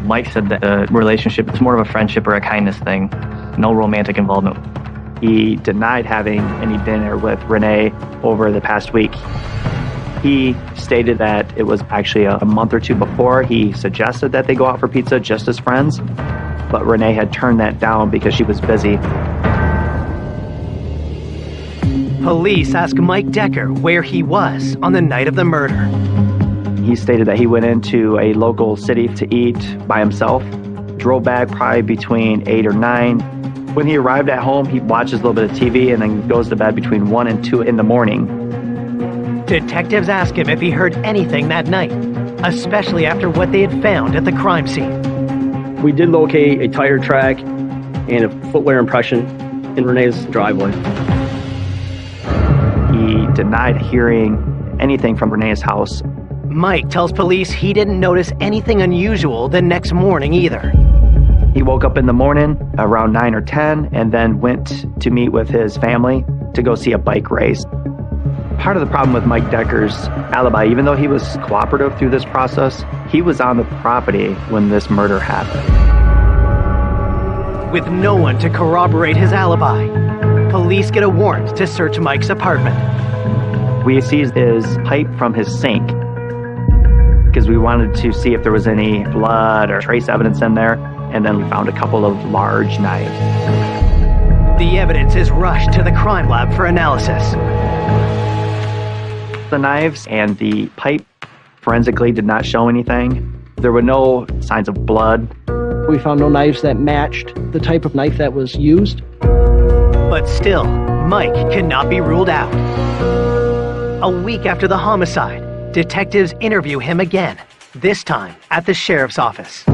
Mike said that the relationship, it's more of a friendship or a kindness thing, no romantic involvement. He denied having any dinner with Renee over the past week. He stated that it was actually a month or two before he suggested that they go out for pizza just as friends, but Renee had turned that down because she was busy. Police ask Mike Decker where he was on the night of the murder. He stated that he went into a local city to eat by himself, drove back probably between 8 or 9. When he arrived at home, he watches a little bit of TV and then goes to bed between 1 and 2 in the morning. Detectives ask him if he heard anything that night, especially after what they had found at the crime scene. We did locate a tire track and a footwear impression in Renee's driveway. He denied hearing anything from Renee's house. Mike tells police he didn't notice anything unusual the next morning either. He woke up in the morning around 9 or 10 and then went to meet with his family to go see a bike race. Part of the problem with Mike Decker's alibi, even though he was cooperative through this process, he was on the property when this murder happened. With no one to corroborate his alibi, police get a warrant to search Mike's apartment. We seized his pipe from his sink because we wanted to see if there was any blood or trace evidence in there, and then we found a couple of large knives. The evidence is rushed to the crime lab for analysis. The knives and the pipe forensically did not show anything. There were no signs of blood. We found no knives that matched the type of knife that was used. But still, Mike cannot be ruled out. A week after the homicide, detectives interview him again, this time at the sheriff's office.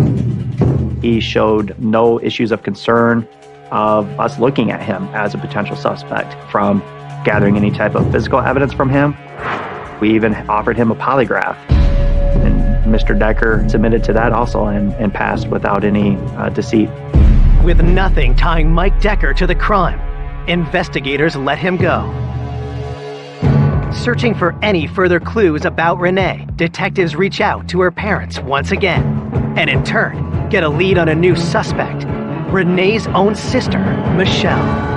He showed no issues of concern of us looking at him as a potential suspect from gathering any type of physical evidence from him. We even offered him a polygraph, and Mr. Decker submitted to that also and passed without any deceit. With nothing tying Mike Decker to the crime, investigators let him go. Searching for any further clues about Renee, detectives reach out to her parents once again, and in turn, get a lead on a new suspect, Renee's own sister, Michelle.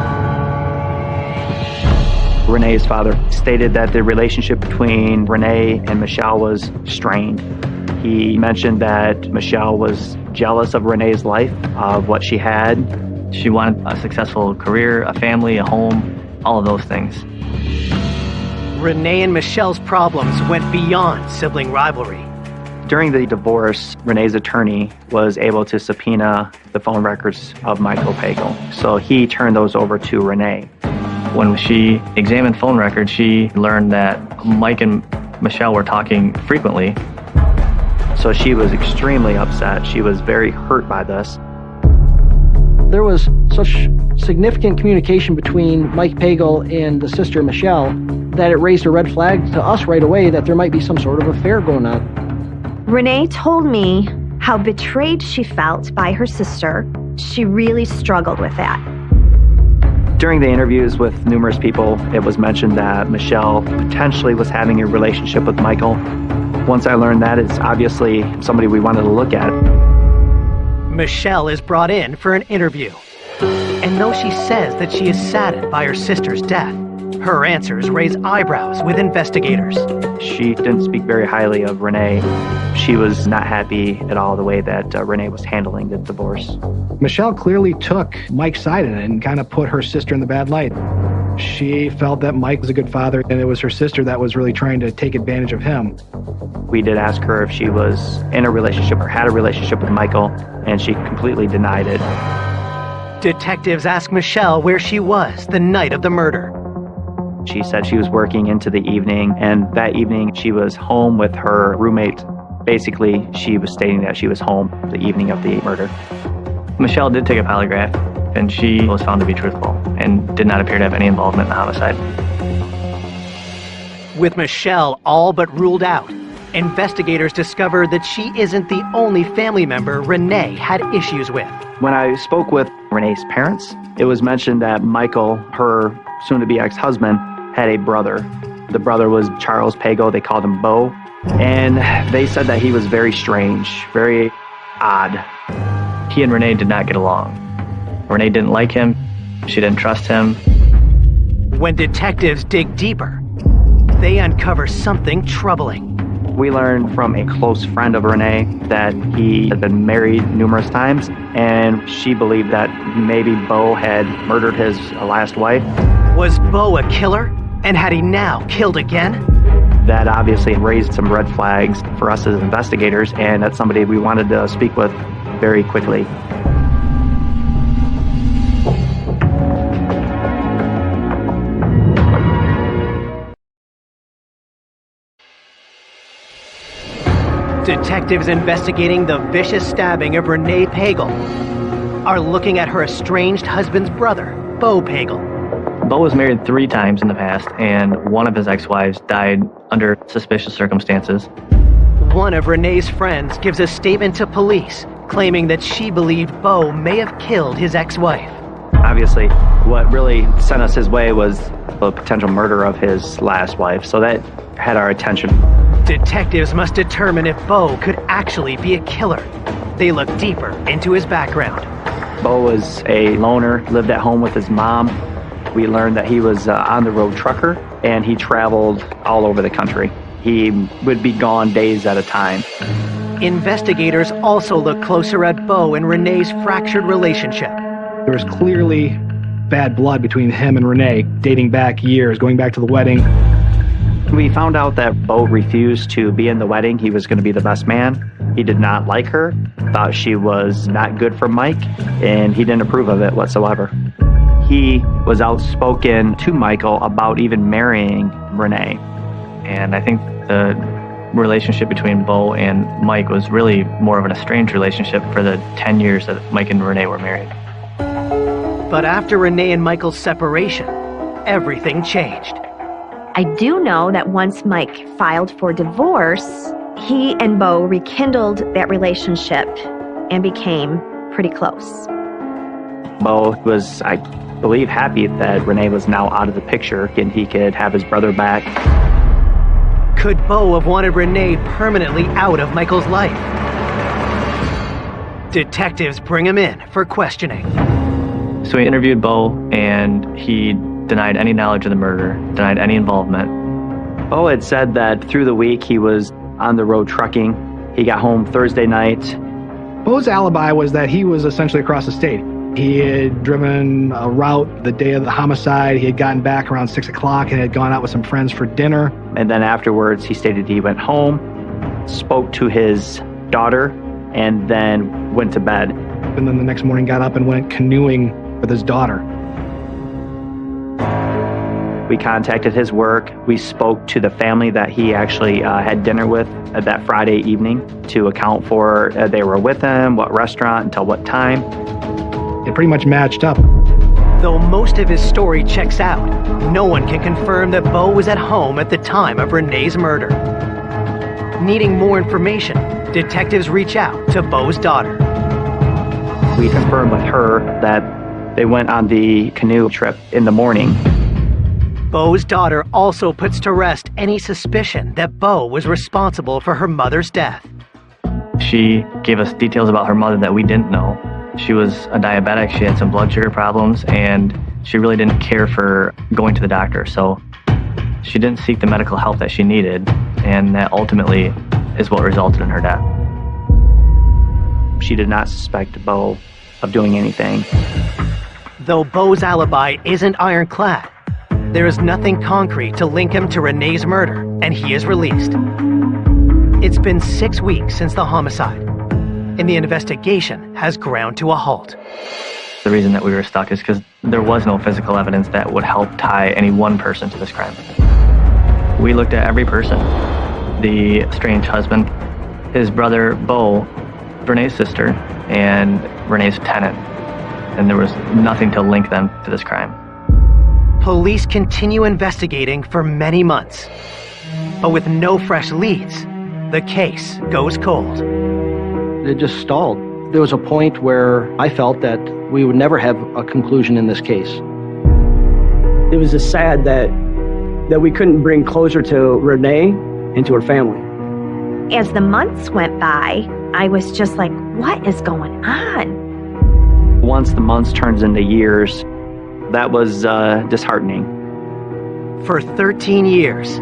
Renee's father stated that the relationship between Renee and Michelle was strained. He mentioned that Michelle was jealous of Renee's life, of what she had. She wanted a successful career, a family, a home, all of those things. Renee and Michelle's problems went beyond sibling rivalry. During the divorce, Renee's attorney was able to subpoena the phone records of Michael Pagel. So he turned those over to Renee. When she examined phone records, she learned that Mike and Michelle were talking frequently. So she was extremely upset. She was very hurt by this. There was such significant communication between Mike Pagel and the sister Michelle that it raised a red flag to us right away that there might be some sort of affair going on. Renee told me how betrayed she felt by her sister. She really struggled with that. During the interviews with numerous people, it was mentioned that Michelle potentially was having a relationship with Michael. Once I learned that, it's obviously somebody we wanted to look at. Michelle is brought in for an interview. And though she says that she is saddened by her sister's death, her answers raise eyebrows with investigators. She didn't speak very highly of Renee. She was not happy at all the way that Renee was handling the divorce. Michelle clearly took Mike's side in it and kind of put her sister in the bad light. She felt that Mike was a good father, and it was her sister that was really trying to take advantage of him. We did ask her if she was in a relationship or had a relationship with Michael, and she completely denied it. Detectives asked Michelle where she was the night of the murder. She said she was working into the evening, and that evening she was home with her roommate. Basically, she was stating that she was home the evening of the murder. Michelle did take a polygraph, and she was found to be truthful and did not appear to have any involvement in the homicide. With Michelle all but ruled out, investigators discover that she isn't the only family member Renee had issues with. When I spoke with Renee's parents, it was mentioned that Michael, her soon-to-be ex-husband, had a brother. The brother was Charles Pagel. They called him Bo. And they said that he was very strange, very odd. He and Renee did not get along. Renee didn't like him. She didn't trust him. When detectives dig deeper, they uncover something troubling. We learned from a close friend of Renee that he had been married numerous times, and she believed that maybe Bo had murdered his last wife. Was Bo a killer? And had he now killed again? That obviously raised some red flags for us as investigators, and that's somebody we wanted to speak with very quickly. Detectives investigating the vicious stabbing of Renee Pagel are looking at her estranged husband's brother, Bo Pagel. Bo was married 3 times in the past, and one of his ex-wives died under suspicious circumstances. One of Renee's friends gives a statement to police, claiming that she believed Bo may have killed his ex-wife. Obviously, what really sent us his way was the potential murder of his last wife, so that had our attention. Detectives must determine if Bo could actually be a killer. They look deeper into his background. Bo was a loner, lived at home with his mom. We learned that he was on-the-road trucker, and he traveled all over the country. He would be gone days at a time. Investigators also look closer at Bo and Renee's fractured relationship. There was clearly bad blood between him and Renee, dating back years, going back to the wedding. We found out that Bo refused to be in the wedding. He was going to be the best man. He did not like her, thought she was not good for Mike, and he didn't approve of it whatsoever. He was outspoken to Michael about even marrying Renee. And I think the relationship between Bo and Mike was really more of an estranged relationship for the 10 years that Mike and Renee were married. But after Renee and Michael's separation, everything changed. I do know that once Mike filed for divorce, he and Bo rekindled that relationship and became pretty close. Bo was, I believe, happy that Renee was now out of the picture and he could have his brother back. Could Bo have wanted Renee permanently out of Michael's life? Detectives bring him in for questioning. So we interviewed Bo, and he denied any knowledge of the murder, denied any involvement. Bo had said that through the week he was on the road trucking. He got home Thursday night. Bo's alibi was that he was essentially across the state. He had driven a route the day of the homicide. He had gotten back around 6 o'clock and had gone out with some friends for dinner. And then afterwards, he stated he went home, spoke to his daughter, and then went to bed. And then the next morning got up and went canoeing with his daughter. We contacted his work. We spoke to the family that he actually had dinner with that Friday evening to account for they were with him, what restaurant, until what time. It pretty much matched up. Though most of his story checks out, no one can confirm that Bo was at home at the time of Renee's murder. Needing more information, detectives reach out to Bo's daughter. We confirmed with her that they went on the canoe trip in the morning. Bo's daughter also puts to rest any suspicion that Bo was responsible for her mother's death. She gave us details about her mother that we didn't know. She was a diabetic, she had some blood sugar problems, and she really didn't care for going to the doctor. So she didn't seek the medical help that she needed, and that ultimately is what resulted in her death. She did not suspect Bo of doing anything. Though Bo's alibi isn't ironclad, there is nothing concrete to link him to Renee's murder, and he is released. It's been 6 weeks since the homicide, and the investigation has ground to a halt. The reason that we were stuck is because there was no physical evidence that would help tie any one person to this crime. We looked at every person. The estranged husband, his brother Bo, Renee's sister, and Renee's tenant, and there was nothing to link them to this crime. Police continue investigating for many months, but with no fresh leads, the case goes cold. It just stalled. There was a point where I felt that we would never have a conclusion in this case. It was just sad that we couldn't bring closure to Renee and to her family. As the months went by, I was just like, what is going on? Once the months turns into years, that was disheartening. For 13 years,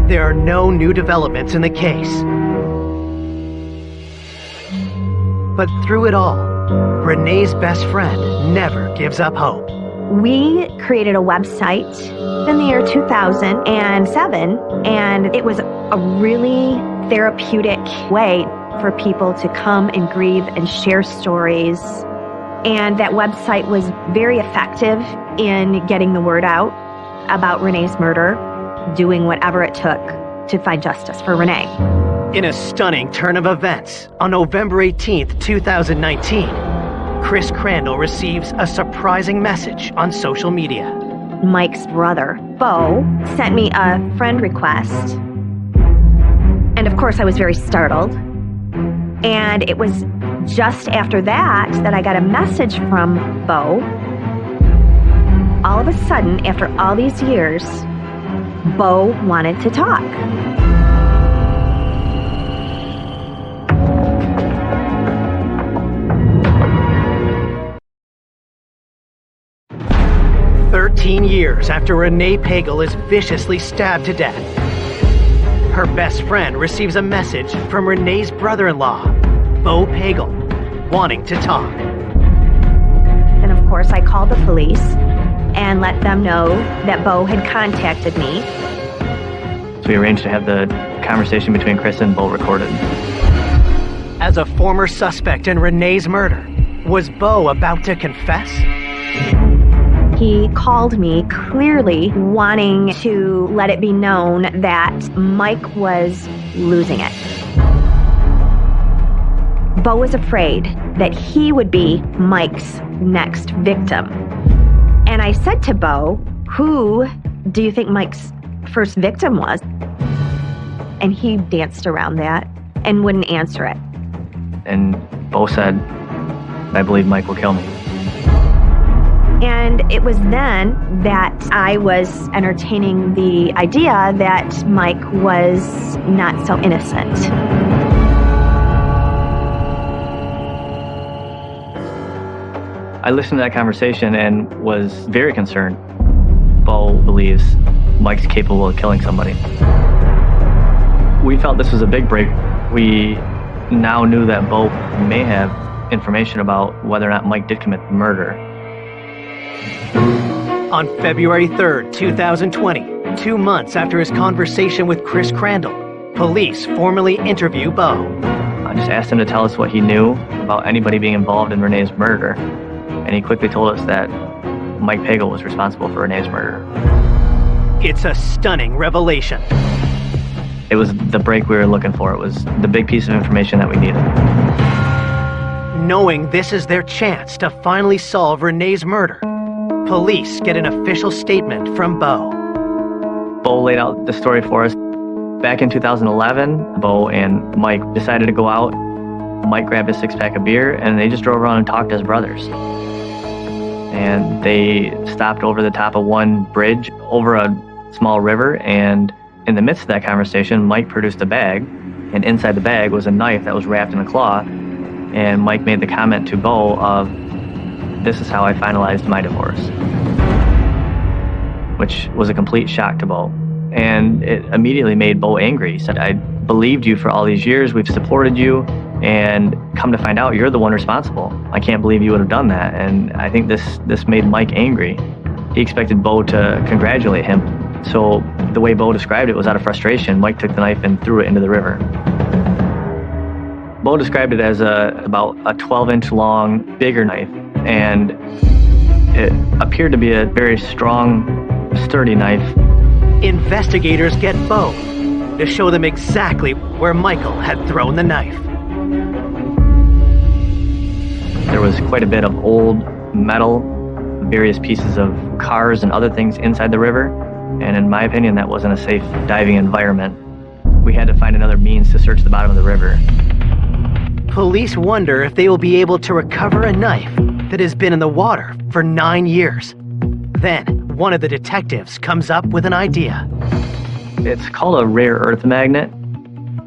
there are no new developments in the case. But through it all, Renee's best friend never gives up hope. We created a website in the year 2007, and it was a really therapeutic way for people to come and grieve and share stories. And that website was very effective in getting the word out about Renee's murder, doing whatever it took to find justice for Renee. In a stunning turn of events, on November 18th, 2019, Chris Crandall receives a surprising message on social media. Mike's brother, Bo, sent me a friend request. And of course, I was very startled. And it was just after that I got a message from Bo. All of a sudden, after all these years, Bo wanted to talk. Years after Renee Pagel is viciously stabbed to death, her best friend receives a message from Renee's brother-in-law, Bo Pagel, wanting to talk. And of course, I called the police and let them know that Bo had contacted me. So we arranged to have the conversation between Chris and Bo recorded. As a former suspect in Renee's murder, was Bo about to confess? He called me clearly wanting to let it be known that Mike was losing it. Bo was afraid that he would be Mike's next victim. And I said to Bo, who do you think Mike's first victim was? And he danced around that and wouldn't answer it. And Bo said, I believe Mike will kill me. And it was then that I was entertaining the idea that Mike was not so innocent. I listened to that conversation and was very concerned. Bo believes Mike's capable of killing somebody. We felt this was a big break. We now knew that Bo may have information about whether or not Mike did commit the murder. On February 3rd, 2020, 2 months after his conversation with Chris Crandall, police formally interview Bo. I just asked him to tell us what he knew about anybody being involved in Renee's murder, and he quickly told us that Mike Pagel was responsible for Renee's murder. It's a stunning revelation. It was the break we were looking for. It was the big piece of information that we needed. Knowing this is their chance to finally solve Renee's murder, police get an official statement from Bo. Bo laid out the story for us. Back in 2011, Bo and Mike decided to go out. Mike grabbed a 6-pack of beer, and they just drove around and talked as brothers. And they stopped over the top of one bridge over a small river, and in the midst of that conversation, Mike produced a bag, and inside the bag was a knife that was wrapped in a cloth, and Mike made the comment to Bo of, "This is how I finalized my divorce," which was a complete shock to Bo. And it immediately made Bo angry. He said, "I believed you for all these years, we've supported you, and come to find out you're the one responsible. I can't believe you would have done that." And I think this made Mike angry. He expected Bo to congratulate him. So the way Bo described it was out of frustration. Mike took the knife and threw it into the river. Bo described it as about a 12-inch long, bigger knife, and it appeared to be a very strong, sturdy knife. Investigators get Bo to show them exactly where Michael had thrown the knife. There was quite a bit of old metal, various pieces of cars and other things inside the river, and in my opinion, that wasn't a safe diving environment. We had to find another means to search the bottom of the river. Police wonder if they will be able to recover a knife that has been in the water for 9 years. Then, one of the detectives comes up with an idea. It's called a rare earth magnet.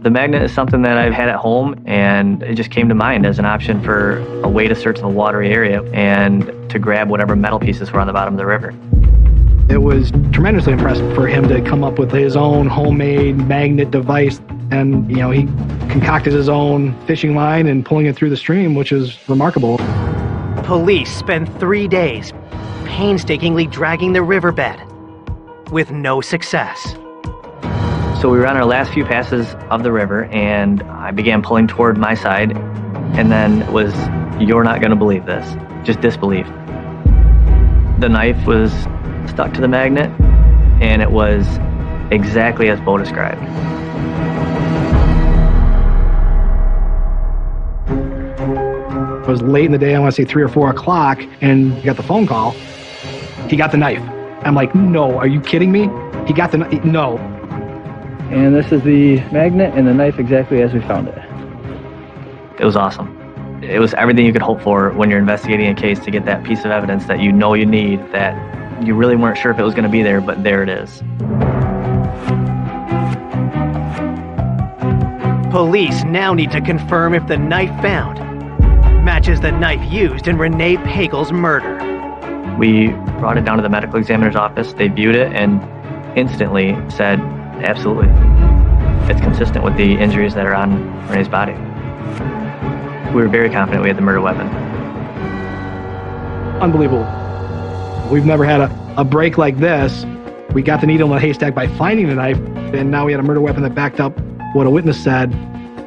The magnet is something that I've had at home, and it just came to mind as an option for a way to search the watery area and to grab whatever metal pieces were on the bottom of the river. It was tremendously impressive for him to come up with his own homemade magnet device. And, he concocted his own fishing line and pulling it through the stream, which is remarkable. Police spend 3 days painstakingly dragging the riverbed with no success. So we were on our last few passes of the river, and I began pulling toward my side, and then it was, "You're not going to believe this," just disbelief. The knife was stuck to the magnet, and it was exactly as Bo described. It was late in the day, I want to say 3 or 4 o'clock, and we got the phone call. He got the knife. I'm like, "No, are you kidding me? He got the knife? No." And this is the magnet and the knife exactly as we found it. It was awesome. It was everything you could hope for when you're investigating a case, to get that piece of evidence that you know you need, that you really weren't sure if it was going to be there, but there it is. Police now need to confirm if the knife found matches the knife used in Renee Pagel's murder. We brought it down to the medical examiner's office. They viewed it and instantly said, absolutely. It's consistent with the injuries that are on Renee's body. We were very confident we had the murder weapon. Unbelievable. We've never had a break like this. We got the needle in the haystack by finding the knife, and now we had a murder weapon that backed up what a witness said.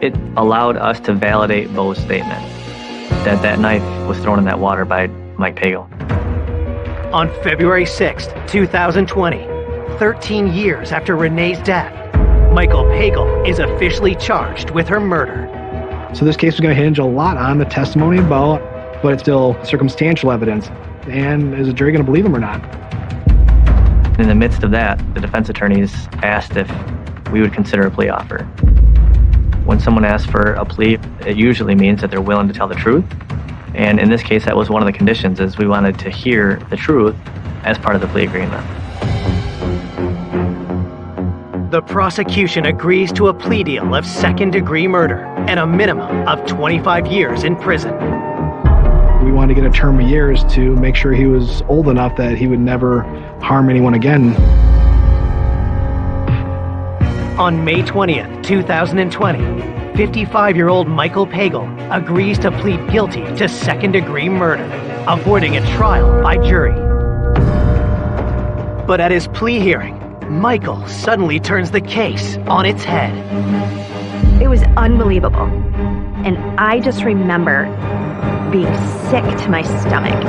It allowed us to validate Bo's statement that knife was thrown in that water by Mike Pagel. On February 6th, 2020, 13 years after Renee's death, Michael Pagel is officially charged with her murder. So this case was going to hinge a lot on the testimony of Bo, but it's still circumstantial evidence. And is the jury going to believe him or not? In the midst of that, the defense attorneys asked if we would consider a plea offer. When someone asks for a plea, it usually means that they're willing to tell the truth. And in this case, that was one of the conditions, is we wanted to hear the truth as part of the plea agreement. The prosecution agrees to a plea deal of second-degree murder and a minimum of 25 years in prison. We wanted to get a term of years to make sure he was old enough that he would never harm anyone again. On May 20th, 2020, 55-year-old Michael Pagel agrees to plead guilty to second-degree murder, avoiding a trial by jury. But at his plea hearing, Michael suddenly turns the case on its head. It was unbelievable. And I just remember being sick to my stomach.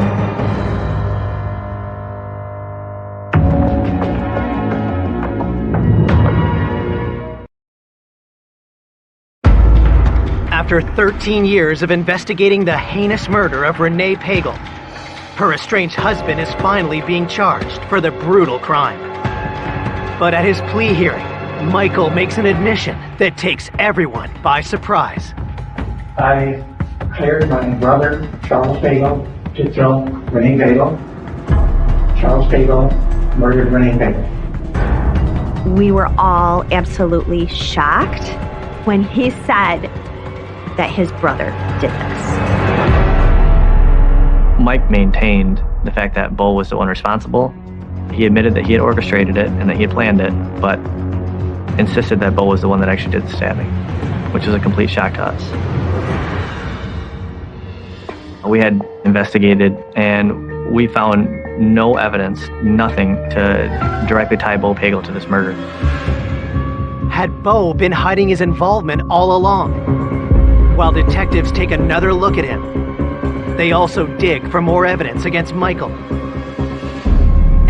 After 13 years of investigating the heinous murder of Renee Pagel, her estranged husband is finally being charged for the brutal crime. But at his plea hearing, Michael makes an admission that takes everyone by surprise. I hired my brother, Charles Pagel, to kill Renee Pagel. Charles Pagel murdered Renee Pagel. We were all absolutely shocked when he said that his brother did this. Mike maintained the fact that Bo was the one responsible. He admitted that he had orchestrated it and that he had planned it, but insisted that Bo was the one that actually did the stabbing, which was a complete shock to us. We had investigated and we found no evidence, nothing to directly tie Bo Pagel to this murder. Had Bo been hiding his involvement all along? While detectives take another look at him, they also dig for more evidence against Michael.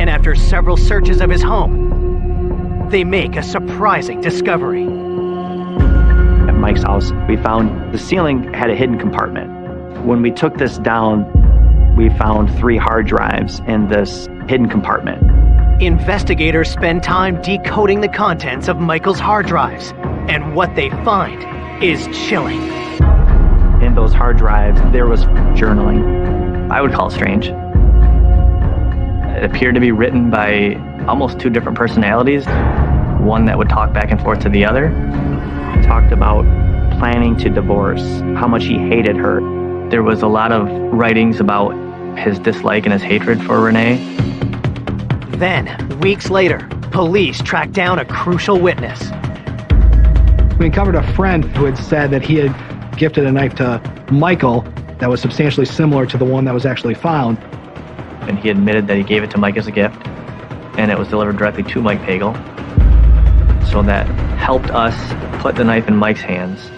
And after several searches of his home, they make a surprising discovery. At Mike's house, we found the ceiling had a hidden compartment. When we took this down, we found 3 hard drives in this hidden compartment. Investigators spend time decoding the contents of Michael's hard drives, and what they find is chilling. In those hard drives, there was journaling. I would call it strange. It appeared to be written by almost 2 different personalities, one that would talk back and forth to the other. He talked about planning to divorce, how much he hated her. There was a lot of writings about his dislike and his hatred for Renee. Then, weeks later, police tracked down a crucial witness. We uncovered a friend who had said that he had gifted a knife to Michael that was substantially similar to the one that was actually found. And he admitted that he gave it to Mike as a gift, and it was delivered directly to Mike Pagel. So that helped us put the knife in Mike's hands.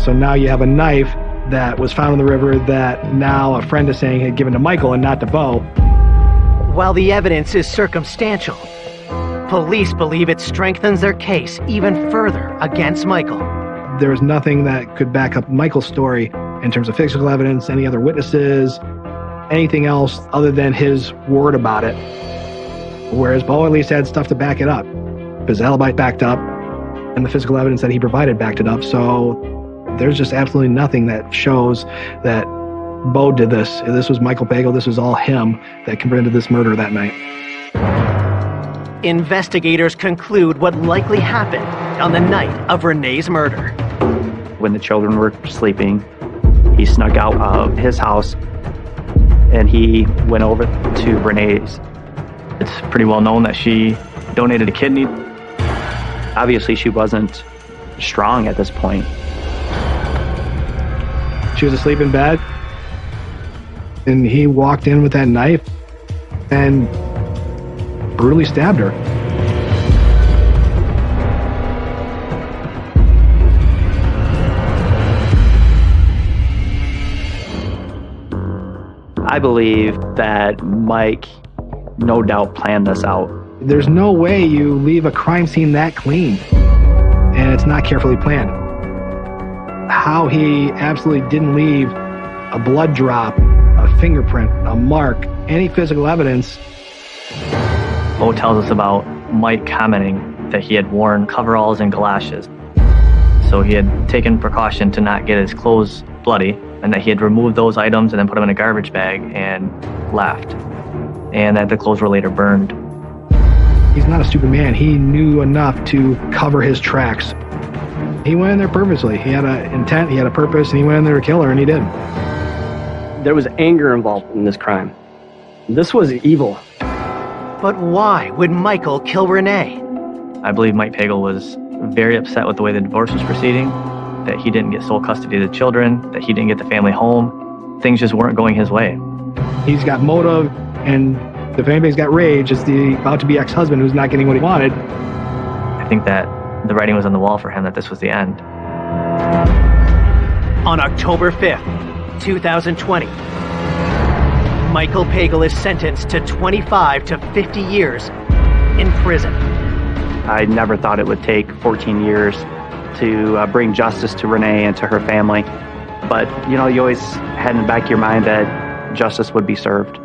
So now you have a knife that was found in the river that now a friend is saying had given to Michael and not to Bo. While the evidence is circumstantial, police believe it strengthens their case even further against Michael. There was nothing that could back up Michael's story in terms of physical evidence, any other witnesses, anything else other than his word about it. Whereas Bo at least had stuff to back it up. His alibi backed up, and the physical evidence that he provided backed it up. So there's just absolutely nothing that shows that Bo did this. This was Michael Pagel. This was all him that committed this murder that night. Investigators conclude what likely happened on the night of Renee's murder. When the children were sleeping, he snuck out of his house and he went over to Renee's. It's pretty well known that she donated a kidney. Obviously, she wasn't strong at this point. She was asleep in bed, and he walked in with that knife and brutally stabbed her. I believe that Mike no doubt planned this out. There's no way you leave a crime scene that clean and it's not carefully planned. How he absolutely didn't leave a blood drop, a fingerprint, a mark, any physical evidence. Bo tells us about Mike commenting that he had worn coveralls and galoshes. So he had taken precaution to not get his clothes bloody, and that he had removed those items and then put them in a garbage bag and left. And that the clothes were later burned. He's not a stupid man. He knew enough to cover his tracks. He went in there purposely. He had an intent, he had a purpose, and he went in there to kill her, and he did. There was anger involved in this crime. This was evil. But why would Michael kill Renee? I believe Mike Pagel was very upset with the way the divorce was proceeding, that he didn't get sole custody of the children, that he didn't get the family home. Things just weren't going his way. He's got motive, and if anybody's got rage, it's the about-to-be ex-husband who's not getting what he wanted. I think that the writing was on the wall for him that this was the end. On October 5th, 2020, Michael Pagel is sentenced to 25 to 50 years in prison. I never thought it would take 14 years to bring justice to Renee and to her family. But, you always had in the back of your mind that justice would be served.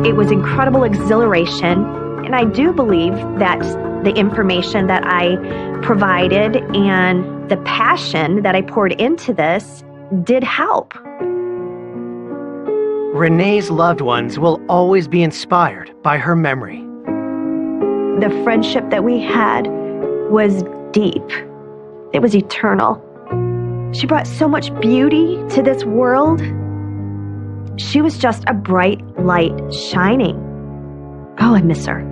It was incredible exhilaration, and I do believe that the information that I provided and the passion that I poured into this did help. Renee's loved ones will always be inspired by her memory. The friendship that we had was deep. It was eternal. She brought so much beauty to this world. She was just a bright light shining. Oh, I miss her.